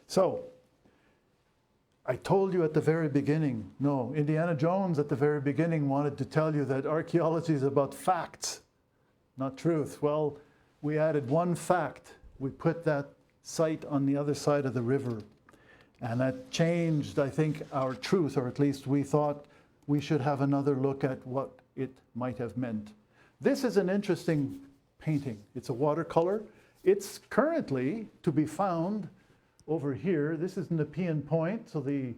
So I told you at the very beginning, no, Indiana Jones at the very beginning wanted to tell you that archaeology is about facts, not truth. Well, we added one fact. We put that site on the other side of the river. And that changed, I think, our truth, or at least we thought we should have another look at what it might have meant. This is an interesting painting. It's a watercolor. It's currently to be found over here. This is Nepean Point, so the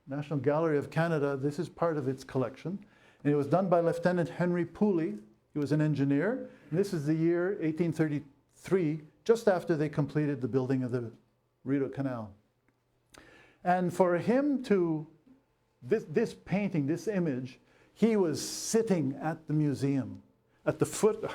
National Gallery of Canada, this is part of its collection. And it was done by Lieutenant Henry Pooley. He was an engineer. And this is the year 1833, just after they completed the building of the Rideau Canal. And for him to, this painting, this image, he was sitting at the museum, at the foot,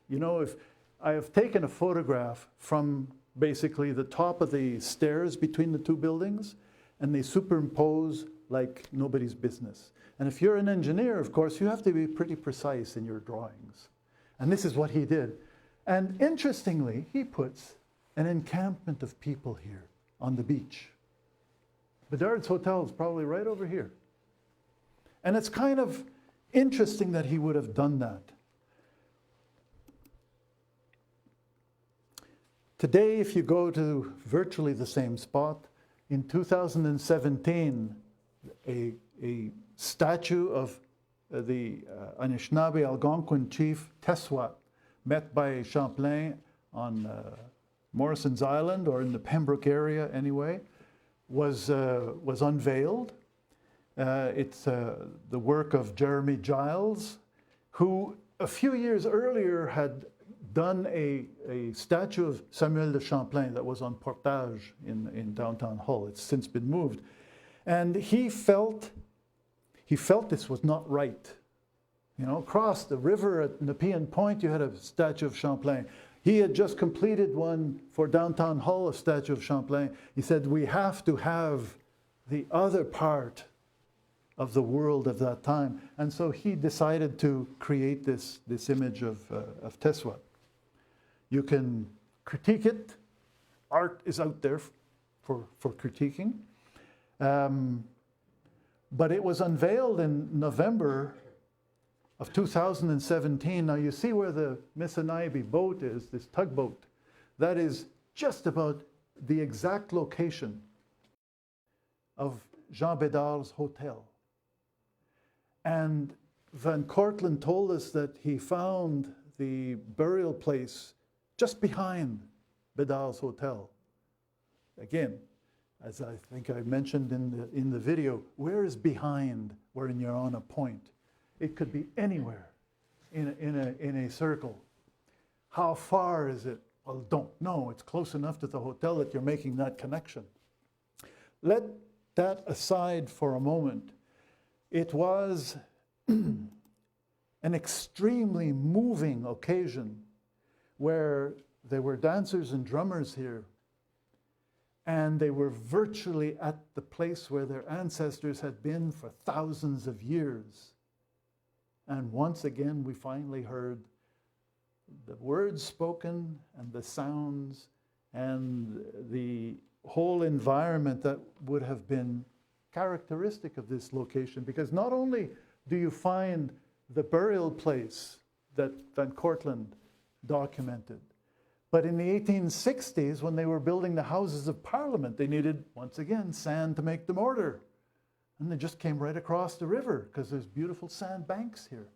you know, if I have taken a photograph from basically the top of the stairs between the two buildings, and they superimpose like nobody's business. And if you're an engineer, of course, you have to be pretty precise in your drawings. And this is what he did. And interestingly, he puts an encampment of people here on the beach. Bedard's Hotel is probably right over here. And it's kind of interesting that he would have done that. Today, if you go to virtually the same spot, in 2017, a statue of the Anishinaabe Algonquin chief Tesswat, met by Champlain on Morrison's Island, or in the Pembroke area anyway, was unveiled. It's the work of Jeremy Giles, who a few years earlier had done a statue of Samuel de Champlain that was on Portage in downtown Hull. It's since been moved. And he felt this was not right. You know, across the river at Nepean Point, you had a statue of Champlain. He had just completed one for downtown Hull, a statue of Champlain. He said, we have to have the other part of the world of that time. And so he decided to create this image of Tesswat. You can critique it. Art is out there for critiquing. But it was unveiled in November of 2017. Now you see where the Missinaibi boat is, this tugboat. That is just about the exact location of Jean Bédard's hotel. And Van Cortlandt told us that he found the burial place just behind Bédard's hotel. Again, as I think I mentioned in the video, where is behind when you're on a point? It could be anywhere in a circle. How far is it? Well, don't know. It's close enough to the hotel that you're making that connection. Let that aside for a moment. It was an extremely moving occasion where there were dancers and drummers here, and they were virtually at the place where their ancestors had been for thousands of years. And once again, we finally heard the words spoken and the sounds and the whole environment that would have been characteristic of this location. Because not only do you find the burial place that Van Cortlandt documented, but in the 1860s, when they were building the Houses of Parliament, they needed, once again, sand to make the mortar. And they just came right across the river because there's beautiful sand banks here.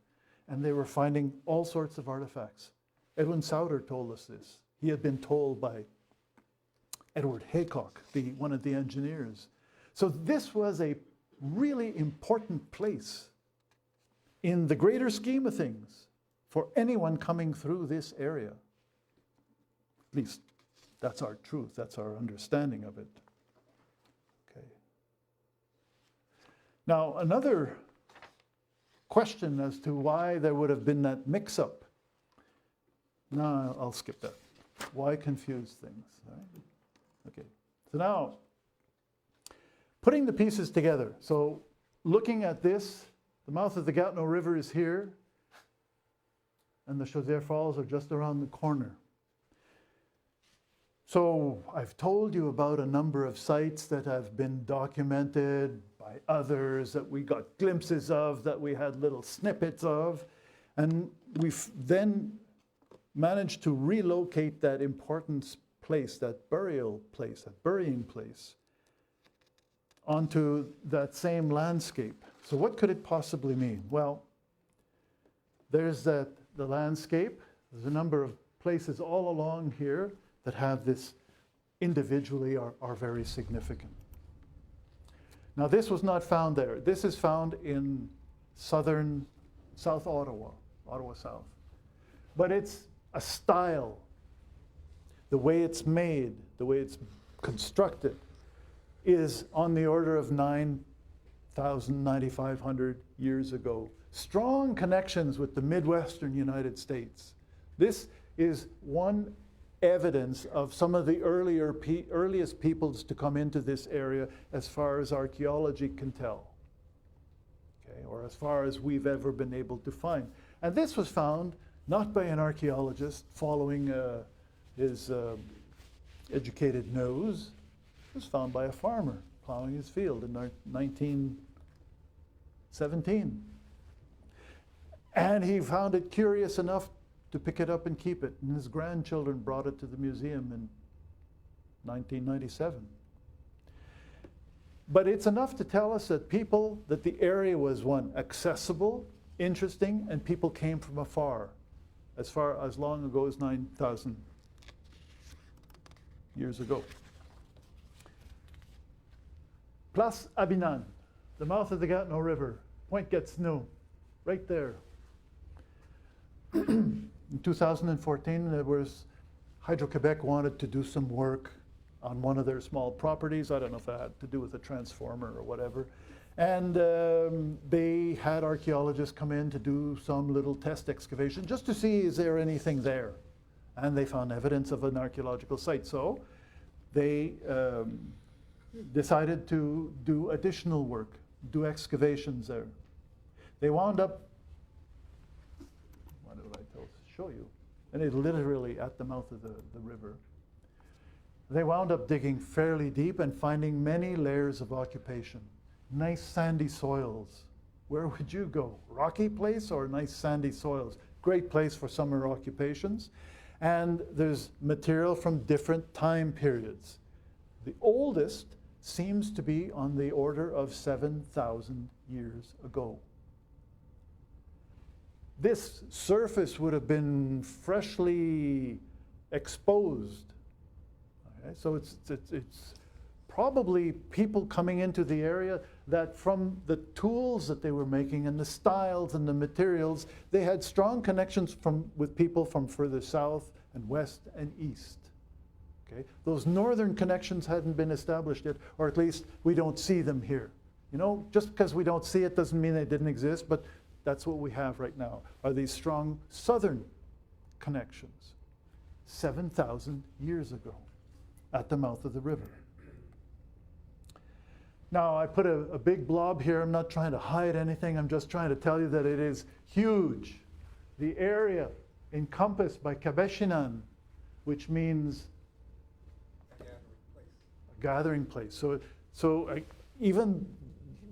And they were finding all sorts of artifacts. Edwin Souter told us this. He had been told by Edward Haycock, one of the engineers. So this was a really important place in the greater scheme of things for anyone coming through this area. At least that's our truth, that's our understanding of it. Okay. Now, another question as to why there would have been that mix-up. No, I'll skip that. Why confuse things? Right? Okay. So now, putting the pieces together. So looking at this, the mouth of the Gatineau River is here, and the Chaudière Falls are just around the corner. So I've told you about a number of sites that have been documented by others, that we got glimpses of, that we had little snippets of, and we've then managed to relocate that important place, that burial place, that burying place, onto that same landscape. So what could it possibly mean? Well, there's the landscape. There's a number of places all along here that have this individually are very significant. Now this was not found there. This is found in South Ottawa, Ottawa South. But it's a style, the way it's made, the way it's constructed, is on the order of 9,000, 9,500 years ago. Strong connections with the Midwestern United States. This is one evidence of some of the earliest peoples to come into this area as far as archaeology can tell, okay, or as far as we've ever been able to find. And this was found not by an archaeologist following his educated nose. It was found by a farmer plowing his field in 1917. And he found it curious enough to pick it up and keep it. And his grandchildren brought it to the museum in 1997. But it's enough to tell us that the area was one, accessible, interesting, and people came from afar, as long ago as 9,000 years ago. Place Abinan, the mouth of the Gatineau River, Point Gatineau, right there. In 2014, there was Hydro-Quebec wanted to do some work on one of their small properties. I don't know if that had to do with a transformer or whatever. And they had archaeologists come in to do some little test excavation just to see, is there anything there? And they found evidence of an archaeological site. So they decided to do additional work, do excavations there. They wound up, what did I show you? And it's literally at the mouth of the river. They wound up digging fairly deep and finding many layers of occupation. Nice sandy soils. Where would you go? Rocky place or nice sandy soils? Great place for summer occupations. And there's material from different time periods. The oldest seems to be on the order of 7,000 years ago. This surface would have been freshly exposed. Okay? So it's probably people coming into the area that from the tools that they were making and the styles and the materials, they had strong connections with people from further south and west and east. Okay? Those northern connections hadn't been established yet, or at least we don't see them here. You know, just because we don't see it doesn't mean they didn't exist, but that's what we have right now, are these strong southern connections 7,000 years ago at the mouth of the river. Now, I put a big blob here. I'm not trying to hide anything. I'm just trying to tell you that it is huge. The area encompassed by Kabeshinan, which means a gathering place. So even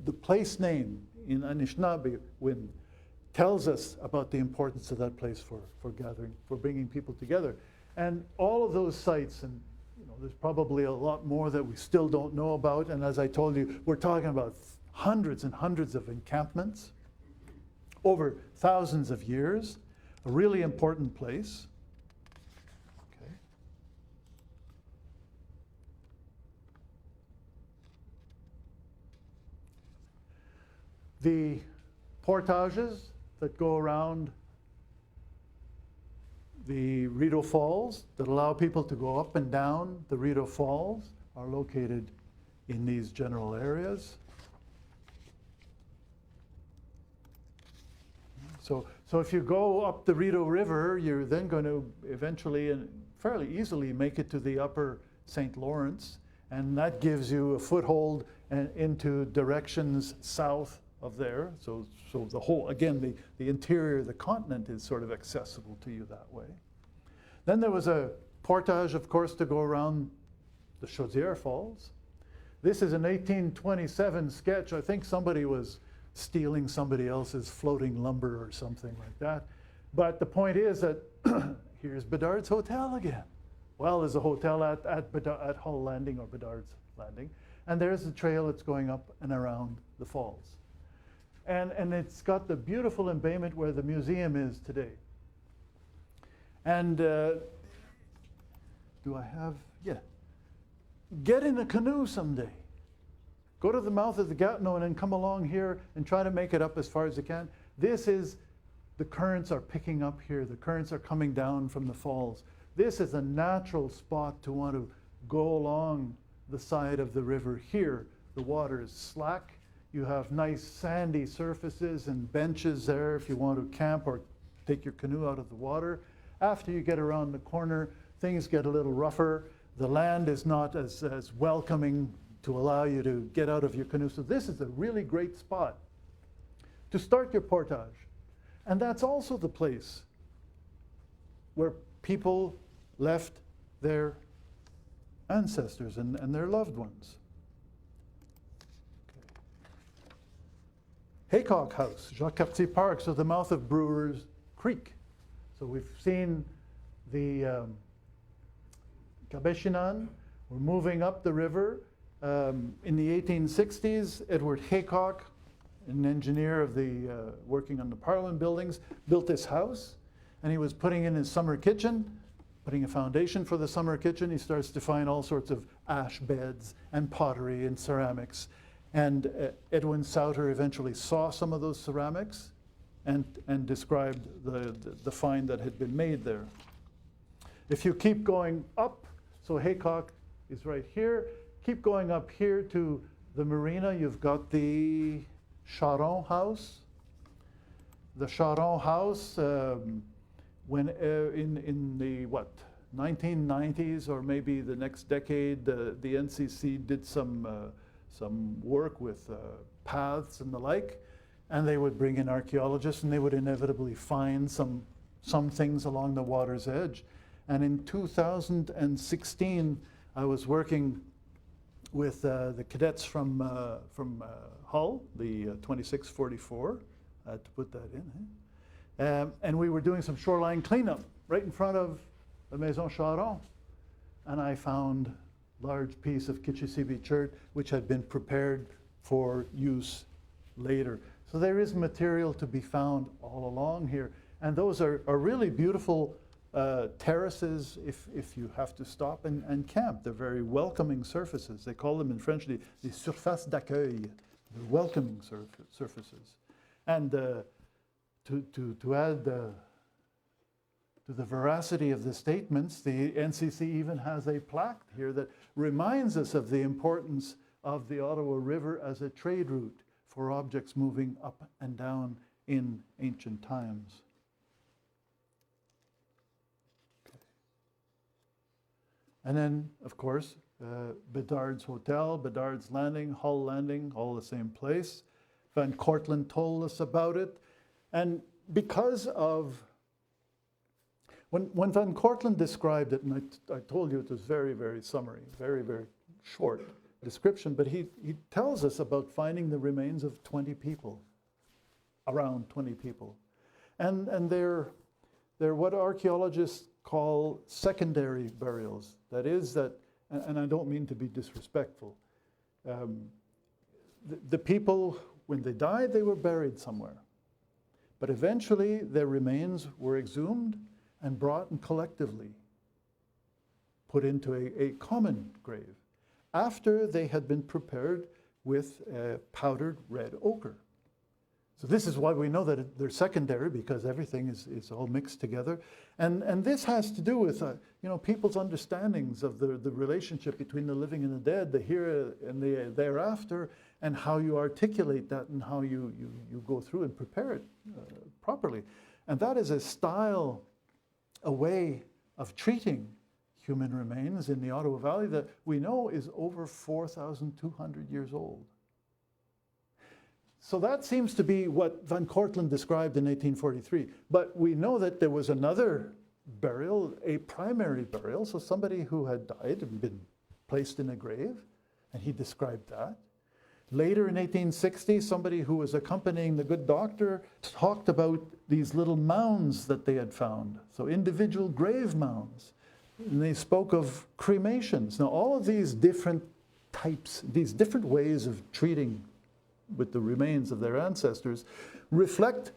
the place name in Anishinaabe tells us about the importance of that place for gathering, for bringing people together. And all of those sites, and you know, there's probably a lot more that we still don't know about. And as I told you, we're talking about hundreds and hundreds of encampments over thousands of years. A really important place. Okay. The portages that go around the Rideau Falls that allow people to go up and down the Rideau Falls are located in these general areas. So if you go up the Rideau River, you're then going to eventually and fairly easily make it to the upper St. Lawrence, and that gives you a foothold into directions south of there. So the whole, again, the interior of the continent is sort of accessible to you that way. Then there was a portage, of course, to go around the Chaudière Falls. This is an 1827 sketch. I think somebody was stealing somebody else's floating lumber or something like that. But the point is that here's Bedard's Hotel again. Well, there's a hotel at Hull Landing or Bedard's Landing. And there's the trail that's going up and around the falls. And it's got the beautiful embayment where the museum is today. And do I have, yeah. Get in a canoe someday. Go to the mouth of the Gatineau and then come along here and try to make it up as far as you can. This is, the currents are picking up here. The currents are coming down from the falls. This is a natural spot to want to go along the side of the river here. The water is slack. You have nice sandy surfaces and benches there if you want to camp or take your canoe out of the water. After you get around the corner, things get a little rougher. The land is not as welcoming to allow you to get out of your canoe. So this is a really great spot to start your portage. And that's also the place where people left their ancestors and their loved ones. Okay. Haycock House, Jacques Cartier Park, so the mouth of Brewer's Creek. So we've seen the Cabeshinan. We're moving up the river. In the 1860s, Edward Haycock, an engineer of the working on the Parliament buildings, built this house, and he was putting in his summer kitchen, putting a foundation for the summer kitchen. He starts to find all sorts of ash beds and pottery and ceramics. And Edwin Souter eventually saw some of those ceramics and described the find that had been made there. If you keep going up, so Haycock is right here, keep going up here to the marina, you've got the Charon House. The Charon House, when in the, 1990s or maybe the next decade, the NCC did some work with paths and the like, and they would bring in archaeologists and they would inevitably find some things along the water's edge. And in 2016, I was working with the cadets from Hull, the 2644. I had to put that in. And we were doing some shoreline cleanup right in front of the Maison Charon. And I found a large piece of Kitchi Sibi chert, which had been prepared for use later. So there is material to be found all along here. And those are really beautiful terraces if you have to stop and camp. They're very welcoming surfaces. They call them in French the surfaces d'accueil, the welcoming surfaces. And to add to the veracity of the statements, the NCC even has a plaque here that reminds us of the importance of the Ottawa River as a trade route for objects moving up and down in ancient times. And then, of course, Bedard's Hotel, Bedard's Landing, Hull Landing, all the same place. Van Cortlandt told us about it. And because of, when Van Cortlandt described it, and I told you it was very, very summary, very, very short description, but he tells us about finding the remains of 20 people, around 20 people. And they're what archaeologists call secondary burials. That is that, and I don't mean to be disrespectful, the people, when they died, they were buried somewhere. But eventually, their remains were exhumed and brought and collectively put into a common grave after they had been prepared with powdered red ochre. So this is why we know that they're secondary, because everything is all mixed together. And this has to do with people's understandings of the relationship between the living and the dead, the here and the thereafter, and how you articulate that and how you go through and prepare it properly. And that is a style, a way of treating human remains in the Ottawa Valley that we know is over 4,200 years old. So that seems to be what Van Cortlandt described in 1843. But we know that there was another burial, a primary burial, so somebody who had died and been placed in a grave, and he described that. Later in 1860, somebody who was accompanying the good doctor talked about these little mounds that they had found, so individual grave mounds. And they spoke of cremations. Now, all of these different types, these different ways of treating with the remains of their ancestors reflect,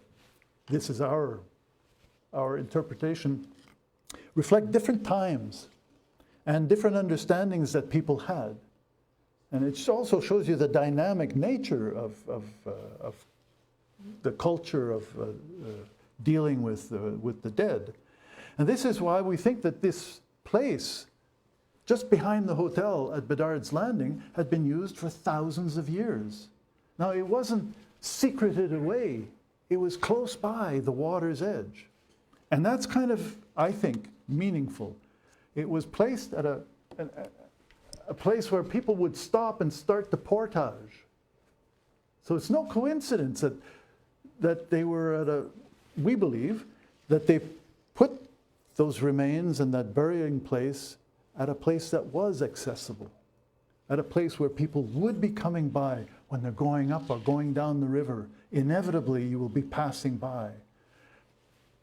this is our interpretation, reflect different times and different understandings that people had. And it also shows you the dynamic nature of the culture of dealing with the dead. And this is why we think that this place, just behind the hotel at Bedard's Landing, had been used for thousands of years. Now, it wasn't secreted away. It was close by the water's edge. And that's kind of, I think, meaningful. It was placed at a place where people would stop and start the portage. So it's no coincidence that they were at we believe, that they put those remains and that burying place at a place that was accessible, at a place where people would be coming by when they're going up or going down the river. Inevitably, you will be passing by.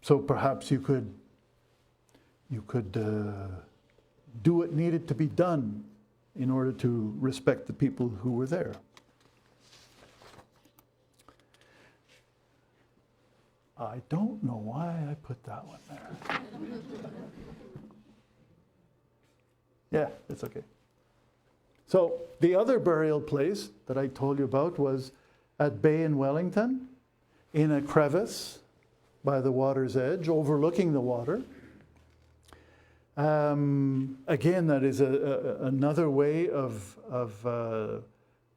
So perhaps you could do what needed to be done in order to respect the people who were there. I don't know why I put that one there. Yeah, it's okay. So the other burial place that I told you about was at Bay in Wellington, in a crevice by the water's edge, overlooking the water. Again, that is another way of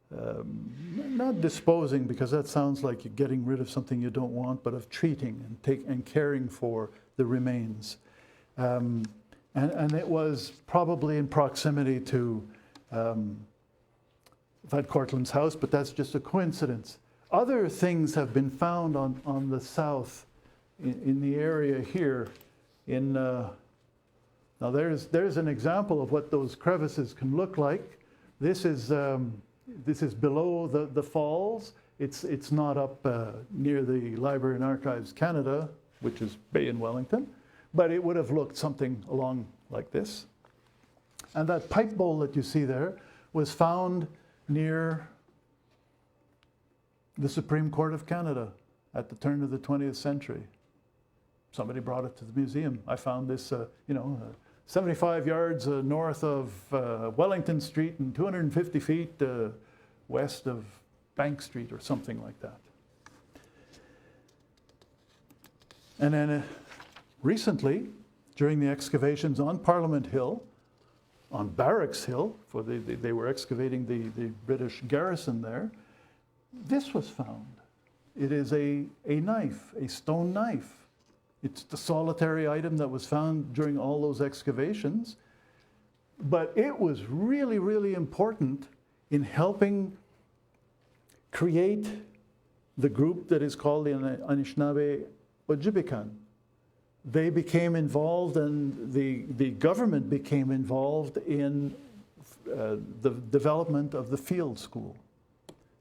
not disposing, because that sounds like you're getting rid of something you don't want, but of treating and caring for the remains. And it was probably in proximity to Van Cortlandt's house, but that's just a coincidence. Other things have been found on the south in the area here. Now there's an example of what those crevices can look like. This is below the falls. It's not up near the Library and Archives Canada, which is Bay in Wellington, but it would have looked something along like this. And that pipe bowl that you see there was found near the Supreme Court of Canada at the turn of the 20th century. Somebody brought it to the museum. I found this, 75 yards north of Wellington Street and 250 feet west of Bank Street or something like that. And then recently, during the excavations on Parliament Hill, on Barracks Hill, for they were excavating the British garrison there, this was found. It is a knife, a stone knife. It's the solitary item that was found during all those excavations. But it was really, really important in helping create the group that is called the Anishinaabe Ojibwakan. They became involved, and the government became involved in the development of the field school.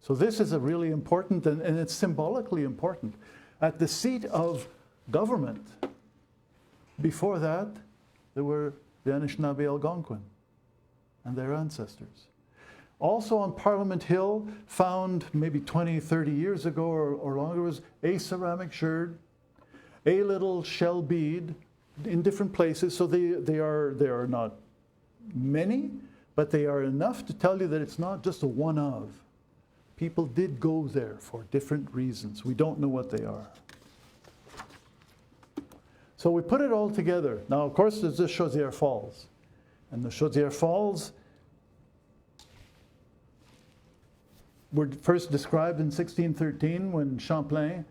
So this is a really important, and it's symbolically important. At the seat of government, before that, there were the Anishinaabe Algonquin and their ancestors. Also on Parliament Hill, found maybe 20, 30 years ago or longer, was a ceramic sherd, a little shell bead in different places. So they are not many, but they are enough to tell you that it's not just a one of. People did go there for different reasons. We don't know what they are. So we put it all together. Now, of course, there's the Chaudière Falls. And the Chaudière Falls were first described in 1613 when Champlain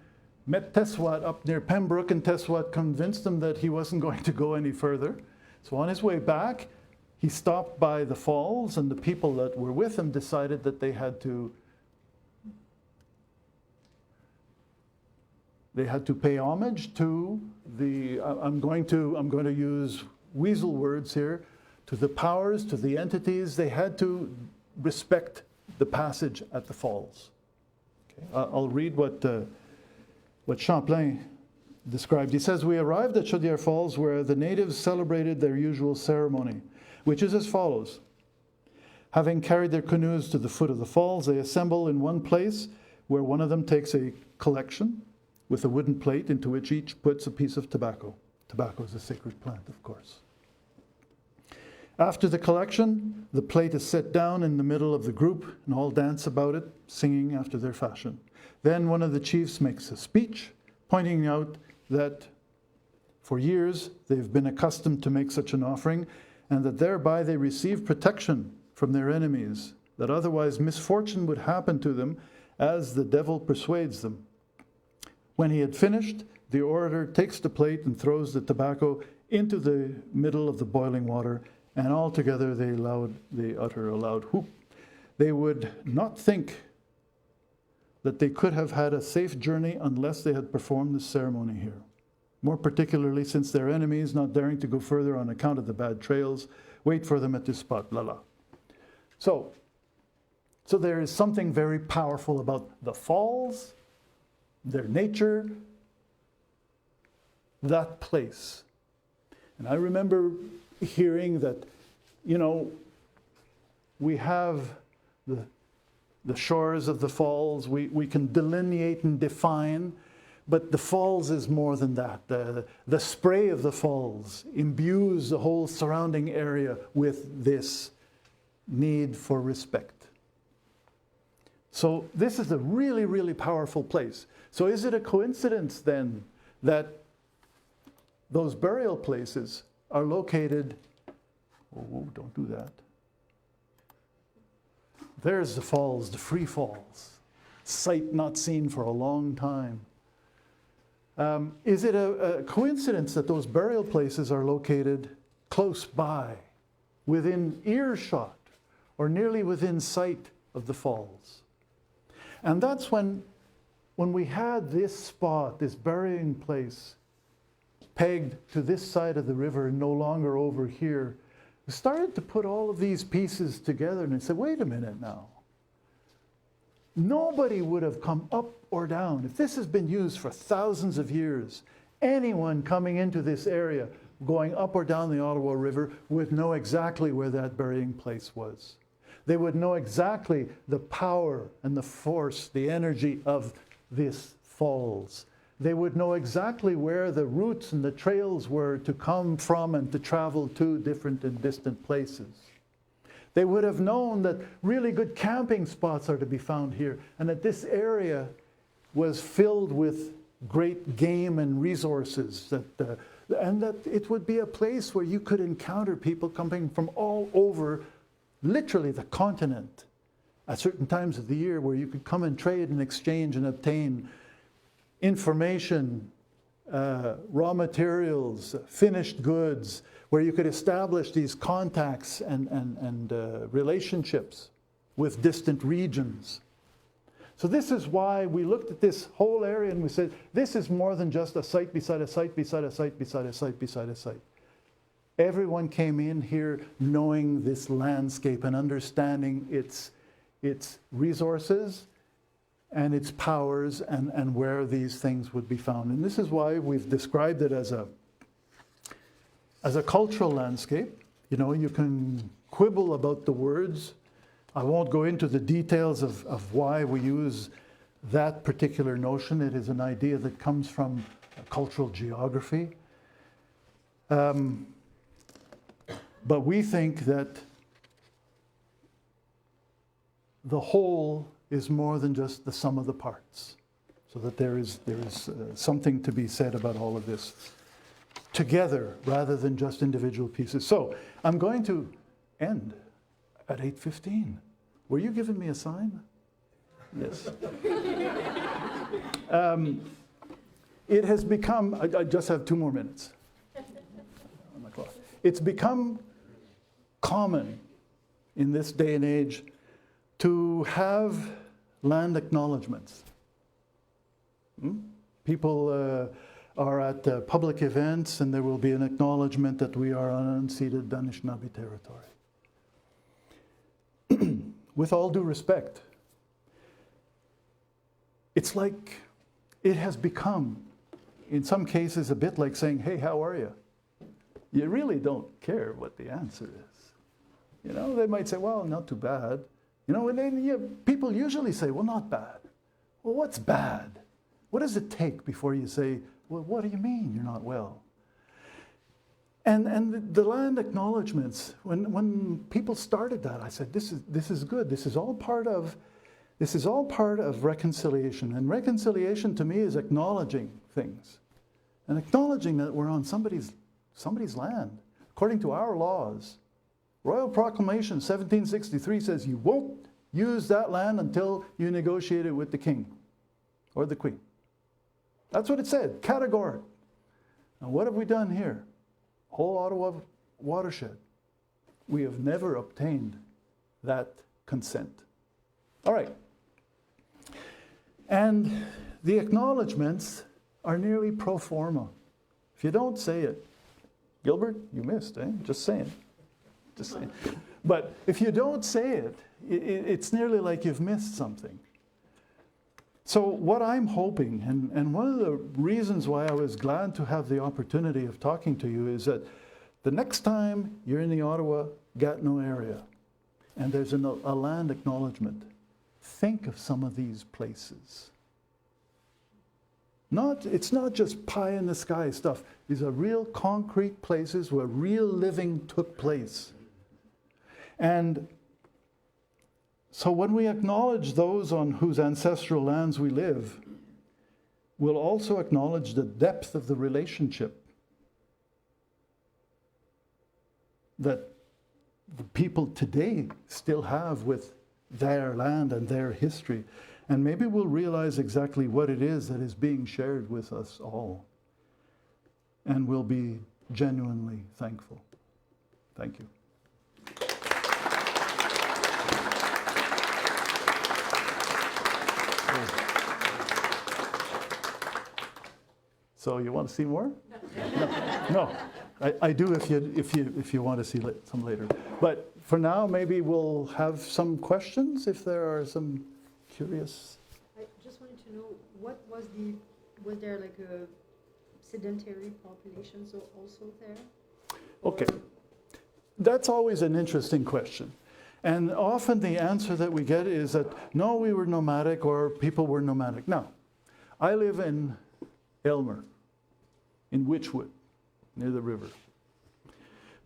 met Tesswat up near Pembroke, and Tesswat convinced him that he wasn't going to go any further. So on his way back, he stopped by the falls, and the people that were with him decided that they had to They had to pay homage to the, I'm going to use weasel words here, to the powers, to the entities. They had to respect the passage at the falls. Okay. I'll read what Champlain described. He says, "We arrived at Chaudière Falls where the natives celebrated their usual ceremony, which is as follows. Having carried their canoes to the foot of the falls, they assemble in one place where one of them takes a collection with a wooden plate into which each puts a piece of tobacco. Tobacco is a sacred plant, of course. After the collection, the plate is set down in the middle of the group and all dance about it, singing after their fashion. Then one of the chiefs makes a speech, pointing out that for years they've been accustomed to make such an offering and that thereby they receive protection from their enemies, that otherwise misfortune would happen to them as the devil persuades them. When he had finished, the orator takes the plate and throws the tobacco into the middle of the boiling water, and all together they utter a loud whoop. They would not think that they could have had a safe journey unless they had performed this ceremony here. More particularly since their enemies, not daring to go further on account of the bad trails, wait for them at this spot, la la." So there is something very powerful about the falls, their nature, that place. And I remember hearing that, you know, we have the shores of the falls, we can delineate and define, but the falls is more than that. The spray of the falls imbues the whole surrounding area with this need for respect. So this is a really, really powerful place. So is it a coincidence then that those burial places are located, oh, don't do that. There's the falls, the Free Falls, sight not seen for a long time. Is it a coincidence that those burial places are located close by, within earshot, or nearly within sight of the falls? And that's when we had this spot, this burying place, pegged to this side of the river and no longer over here, we started to put all of these pieces together and said, wait a minute now. Nobody would have come up or down. If this has been used for thousands of years, anyone coming into this area, going up or down the Ottawa River, would know exactly where that burying place was. They would know exactly the power and the force, the energy of this falls. They would know exactly where the routes and the trails were to come from and to travel to different and distant places. They would have known that really good camping spots are to be found here, and that this area was filled with great game and resources, and that it would be a place where you could encounter people coming from all over, literally the continent, at certain times of the year, where you could come and trade and exchange and obtain information, raw materials, finished goods, where you could establish these contacts and relationships with distant regions. So this is why we looked at this whole area and we said, this is more than just a site beside a site beside a site beside a site beside a site. Everyone came in here knowing this landscape and understanding its resources and its powers and where these things would be found. And this is why we've described it as a cultural landscape. You know, you can quibble about the words. I won't go into the details of why we use that particular notion. It is an idea that comes from cultural geography. But we think that the whole is more than just the sum of the parts. So that there is something to be said about all of this together rather than just individual pieces. So I'm going to end at 8:15. Were you giving me a sign? Yes. It has become, I just have 2 more minutes on my clock. It's become common in this day and age to have land acknowledgements. People are at public events, and there will be an acknowledgement that we are on unceded Anishinaabe territory. With all due respect, it's like it has become, in some cases, a bit like saying, hey, how are you? You really don't care what the answer is. You know, they might say, well, not too bad. You know, and then people usually say, well, not bad. Well, what's bad? What does it take before you say, well, what do you mean you're not well? And the land acknowledgements, when people started that, I said, this is good. This is all part of reconciliation. And reconciliation to me is acknowledging things. And acknowledging that we're on somebody's land. According to our laws, Royal Proclamation 1763 says you won't use that land until you negotiate it with the king or the queen. That's what it said, categoric. And what have we done here? Whole Ottawa watershed. We have never obtained that consent. All right. And the acknowledgements are nearly pro forma. If you don't say it, Gilbert, you missed, eh? Just saying. Just saying. But if you don't say it, it's nearly like you've missed something. So what I'm hoping, and one of the reasons why I was glad to have the opportunity of talking to you is that the next time you're in the Ottawa-Gatineau area and there's a land acknowledgement, think of some of these places. It's not just pie in the sky stuff. These are real concrete places where real living took place. And so when we acknowledge those on whose ancestral lands we live, we'll also acknowledge the depth of the relationship that the people today still have with their land and their history. And maybe we'll realize exactly what it is that is being shared with us all. And we'll be genuinely thankful. Thank you. So you want to see more? No. I do if you want to see some later. But for now, maybe we'll have some questions if there are some curious. I just wanted to know, was there like a sedentary population also there? Okay. That's always an interesting question. And often the answer that we get is that, no, we were nomadic or people were nomadic. Now, I live in Aylmer, in Witchwood, near the river.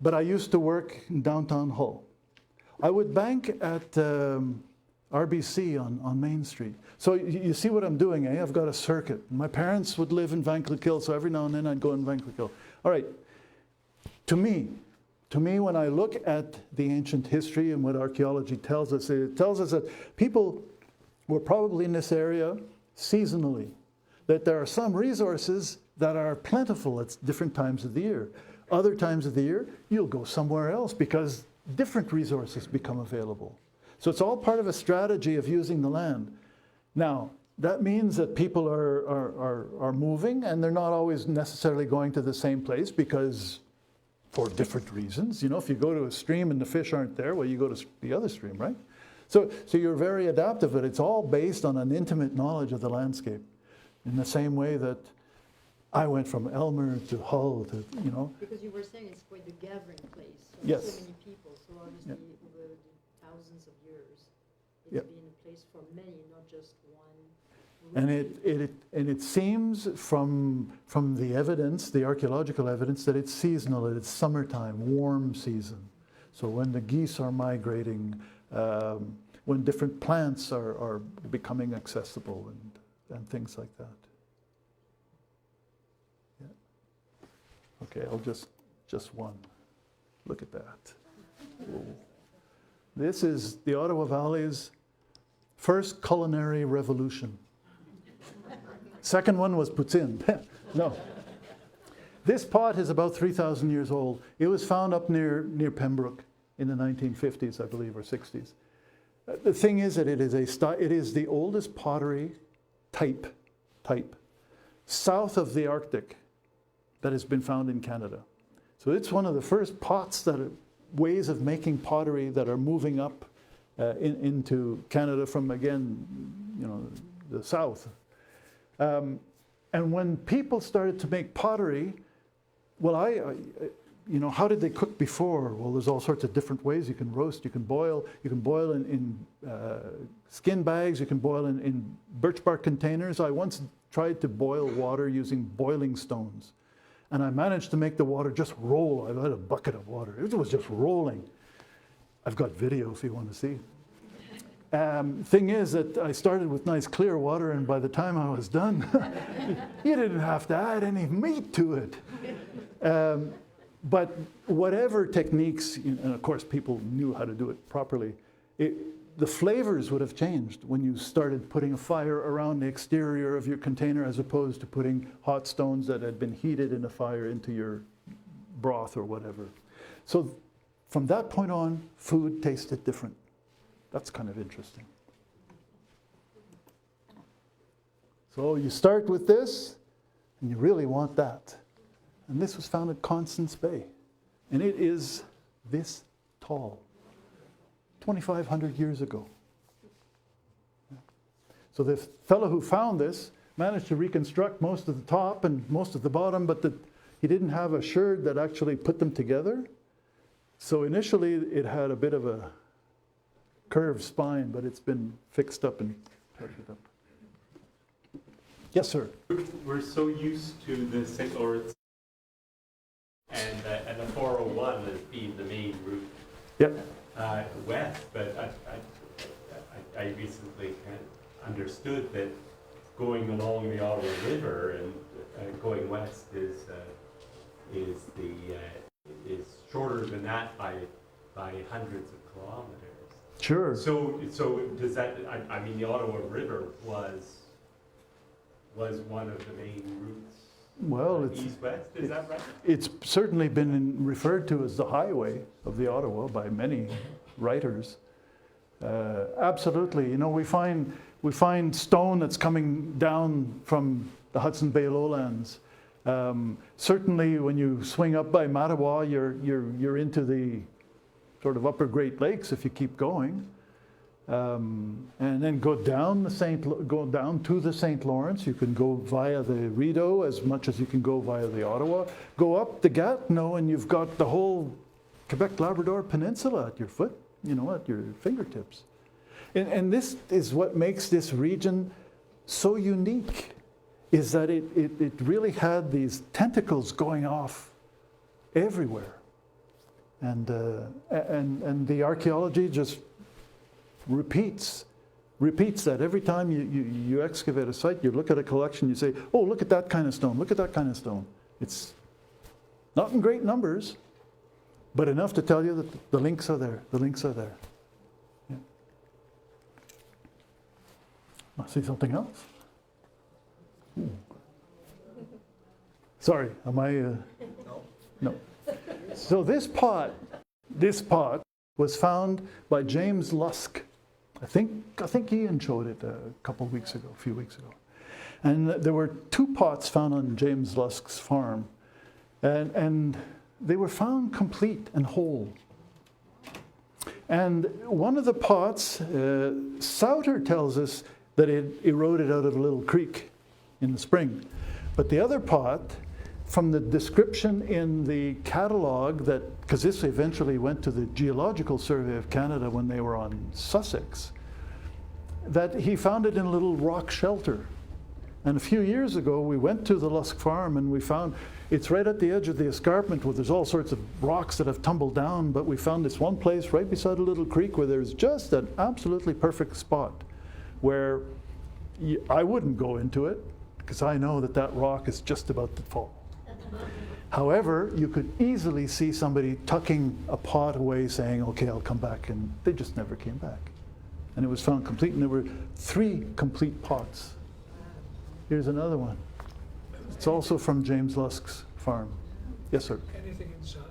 But I used to work in downtown Hull. I would bank at RBC on Main Street. So you see what I'm doing, eh? I've got a circuit. My parents would live in Vanklekill, so every now and then I'd go in Vanklekill. All right, to me, when I look at the ancient history and what archaeology tells us, it tells us that people were probably in this area seasonally, that there are some resources that are plentiful at different times of the year. Other times of the year, you'll go somewhere else because different resources become available. So it's all part of a strategy of using the land. Now, that means that people are moving, and they're not always necessarily going to the same place because for different reasons. You know, if you go to a stream and the fish aren't there, well, you go to the other stream, right? So you're very adaptive, but it's all based on an intimate knowledge of the landscape. In the same way that I went from Aylmer to Hull to, you know. Because you were saying it's quite the gathering place. So Yes. So many people. So obviously over the thousands of years, it's Yep. been a place for many, not just one. And it seems from the evidence, the archaeological evidence, that it's seasonal, that it's summertime, warm season. So when the geese are migrating, when different plants are becoming accessible and things like that. Yeah. Okay, I'll just one. Look at that. Whoa. This is the Ottawa Valley's first culinary revolution. Second one was poutine. No. This pot is about 3,000 years old. It was found up near Pembroke in the 1950s, I believe, or 60s. The thing is that it is the oldest pottery type south of the Arctic that has been found in Canada. So it's one of the first pots that are ways of making pottery that are moving up into Canada from, again, you know, the south. And when people started to make pottery, well, you know, how did they cook before? Well, there's all sorts of different ways. You can roast, you can boil in skin bags, you can boil in birch bark containers. I once tried to boil water using boiling stones, and I managed to make the water just roll. I had a bucket of water. It was just rolling. I've got video if you want to see. Thing is that I started with nice clear water, and by the time I was done, you didn't have to add any meat to it. But whatever techniques, and of course people knew how to do it properly, the flavors would have changed when you started putting a fire around the exterior of your container as opposed to putting hot stones that had been heated in a fire into your broth or whatever. So from that point on, food tasted different. That's kind of interesting. So you start with this, and you really want that. And this was found at Constance Bay. And it is this tall, 2,500 years ago. So the fellow who found this managed to reconstruct most of the top and most of the bottom, but he didn't have a sherd that actually put them together. So initially it had a bit of a curved spine, but it's been fixed up and touched up. Yes, sir. We're so used to the St. Lawrence and the 401 as being the main route west, but I recently understood that going along the Ottawa River and going west is shorter than that by hundreds of kilometers. Sure. So does that? I mean, the Ottawa River was one of the main routes. Well, east-west, is that right? It's certainly been referred to as the highway of the Ottawa by many writers. Absolutely. You know, we find stone that's coming down from the Hudson Bay lowlands. Certainly, when you swing up by Mattawa, you're into the sort of upper Great Lakes if you keep going. And then go down to the St. Lawrence. You can go via the Rideau as much as you can go via the Ottawa. Go up the Gatineau, and you've got the whole Quebec-Labrador Peninsula at your foot, you know, at your fingertips. And this is what makes this region so unique, is that it really had these tentacles going off everywhere. And the archaeology just repeats that. Every time you excavate a site, you look at a collection, you say, oh, look at that kind of stone, look at that kind of stone. It's not in great numbers, but enough to tell you that the links are there, the links are there. Yeah. I see something else? Ooh. Sorry, am I? No. So this pot was found by James Lusk. I think Ian showed it a few weeks ago. And there were two pots found on James Lusk's farm. And they were found complete and whole. And one of the pots, Souter tells us that it eroded out of a little creek in the spring. But the other pot, from the description in the catalogue, because this eventually went to the Geological Survey of Canada when they were on Sussex, that he found it in a little rock shelter. And a few years ago, we went to the Lusk farm and we found it's right at the edge of the escarpment where there's all sorts of rocks that have tumbled down, but we found this one place right beside a little creek where there's just an absolutely perfect spot where I wouldn't go into it because I know that rock is just about to fall. However, you could easily see somebody tucking a pot away saying, okay, I'll come back, and they just never came back. And it was found complete, and there were 3 complete pots. Here's another one. It's also from James Lusk's farm. Yes, sir? Anything inside?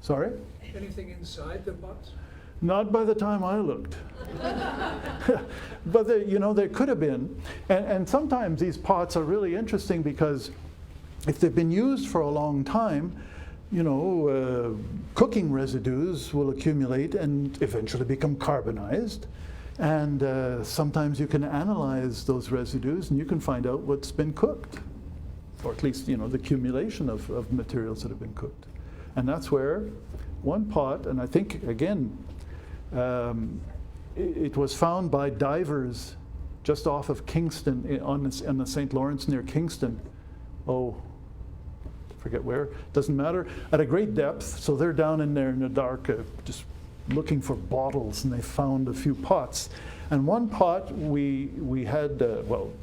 Sorry? Anything inside the pots? Not by the time I looked. But there could have been. And sometimes these pots are really interesting because if they've been used for a long time, cooking residues will accumulate and eventually become carbonized. And sometimes you can analyze those residues and you can find out what's been cooked, or at least, the accumulation of materials that have been cooked. And that's where one pot, and I think, again, it was found by divers just off of Kingston, on the St. Lawrence near Kingston. Forget where, doesn't matter, at a great depth. So they're down in there in the dark, just looking for bottles, and they found a few pots. And one pot we had,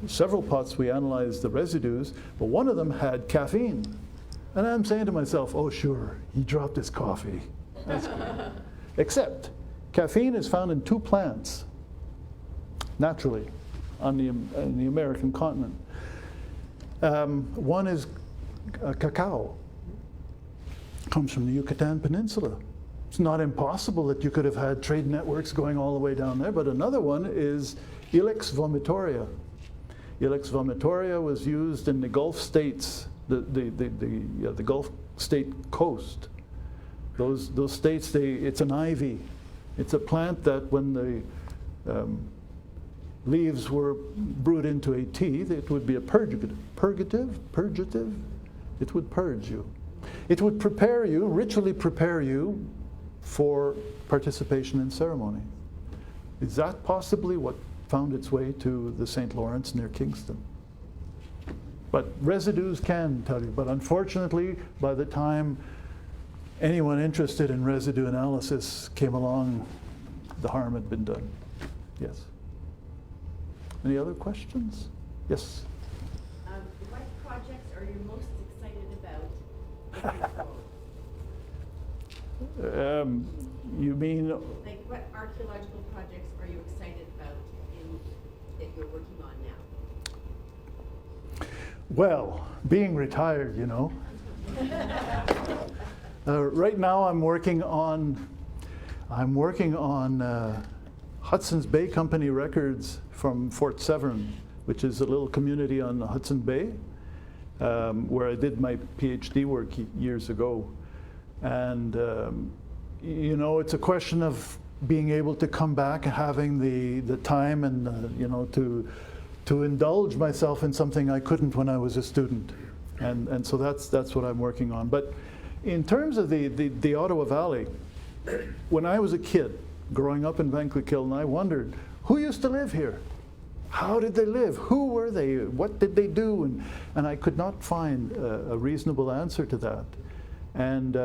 several pots we analyzed the residues, but one of them had caffeine. And I'm saying to myself, oh sure, he dropped his coffee. That's cool. Except, caffeine is found in 2 plants, naturally, on the American continent. One is cacao, comes from the Yucatan Peninsula. It's not impossible that you could have had trade networks going all the way down there, but another one is Ilex vomitoria. Ilex vomitoria was used in the Gulf states, the Gulf state coast. Those states, it's an ivy. It's a plant that when the leaves were brewed into a tea, it would be a purgative. It would purge you. It would prepare you, ritually prepare you for participation in ceremony. Is that possibly what found its way to the St. Lawrence near Kingston? But residues can tell you, but unfortunately, by the time anyone interested in residue analysis came along, the harm had been done. Yes. Any other questions? Yes. What projects are you most excited about? You mean? Like, what archaeological projects are you excited about that you're working on now? Well, being retired, right now I'm working on Hudson's Bay Company records from Fort Severn, which is a little community on the Hudson Bay, where I did my PhD work years ago. And it's a question of being able to come back and having the time and to indulge myself in something I couldn't when I was a student. And so that's what I'm working on. But in terms of the Ottawa Valley, when I was a kid growing up in Van Cleekillen, I wondered, who used to live here? How did they live? Who were they? What did they do? And I could not find a reasonable answer to that. And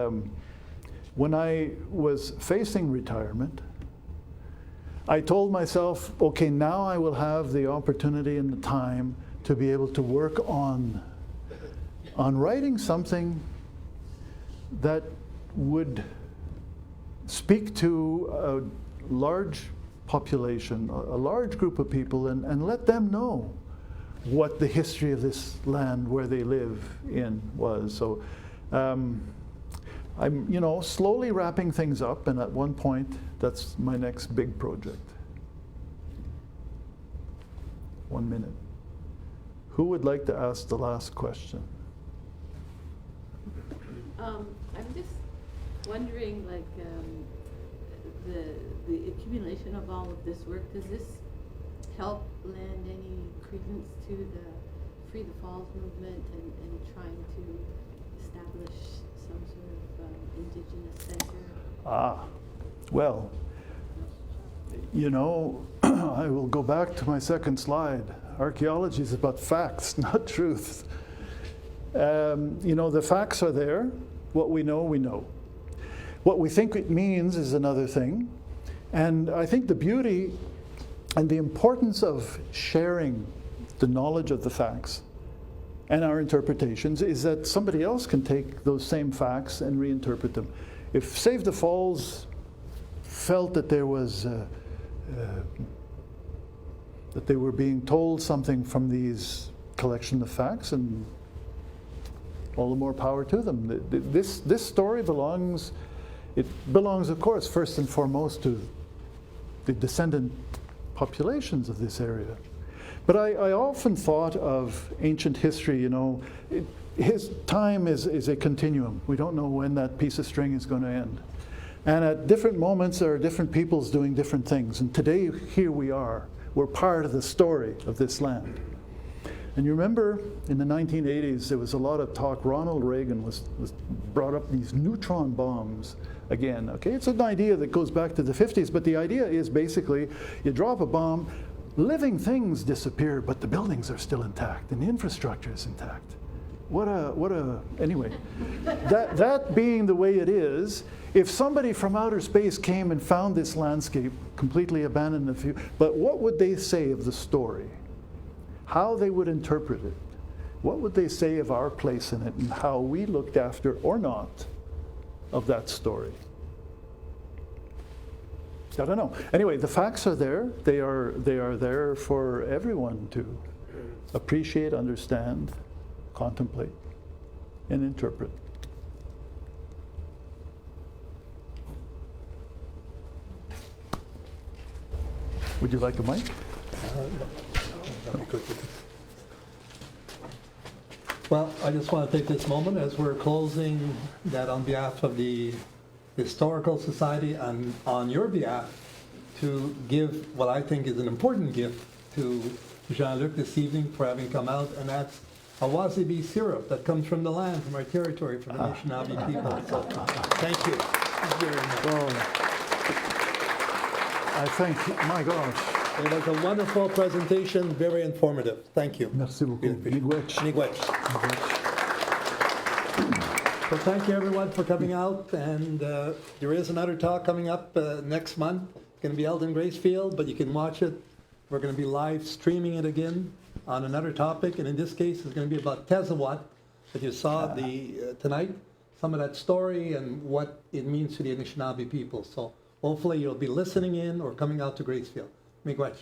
when I was facing retirement, I told myself, okay, now I will have the opportunity and the time to be able to work on writing something that would speak to a large population, a large group of people, and let them know what the history of this land where they live in was. So I'm, slowly wrapping things up, and at one point, that's my next big project. 1 minute. Who would like to ask the last question? I'm just wondering, like, the accumulation of all of this work, does this help lend any credence to the Free the Falls movement and trying to establish some sort of Indigenous center? Well, I will go back to my second slide. Archaeology is about facts, not truth. The facts are there. What we know, we know. What we think it means is another thing. And I think the beauty and the importance of sharing the knowledge of the facts and our interpretations is that somebody else can take those same facts and reinterpret them. If Save the Falls felt that there was that they were being told something from these collection of facts, and all the more power to them. This story belongs it belongs, of course, first and foremost to the descendant populations of this area. But I often thought of ancient history, you know, his time is a continuum. We don't know when that piece of string is going to end. And at different moments, there are different peoples doing different things. And today, here we are. We're part of the story of this land. And you remember in the 1980s, there was a lot of talk. Ronald Reagan was brought up these neutron bombs again. Okay, it's an idea that goes back to the 50s, but the idea is basically you drop a bomb, living things disappear, but the buildings are still intact and the infrastructure is intact. Anyway, that being the way it is, if somebody from outer space came and found this landscape completely abandoned, but what would they say of the story? How they would interpret it? What would they say of our place in it and how we looked after or not of that story? I don't know. Anyway, the facts are there. They are there for everyone to appreciate, understand, contemplate, and interpret. Would you like a mic? Well, I just want to take this moment as we're closing that on behalf of the Historical Society and on your behalf to give what I think is an important gift to Jean-Luc this evening for having come out, and that's a wasabi syrup that comes from the land, from our territory, from the Anishinaabe people. So, thank you very much. Well, I think, my gosh. It was a wonderful presentation, very informative. Thank you. Merci beaucoup. Miigwech. Miigwech. So thank you everyone for coming out, and there is another talk coming up next month. It's going to be held in Gracefield, but you can watch it. We're going to be live streaming it again on another topic, and in this case it's going to be about Tezawat that you saw tonight, some of that story and what it means to the Anishinaabe people. So hopefully you'll be listening in or coming out to Gracefield. Miigwech.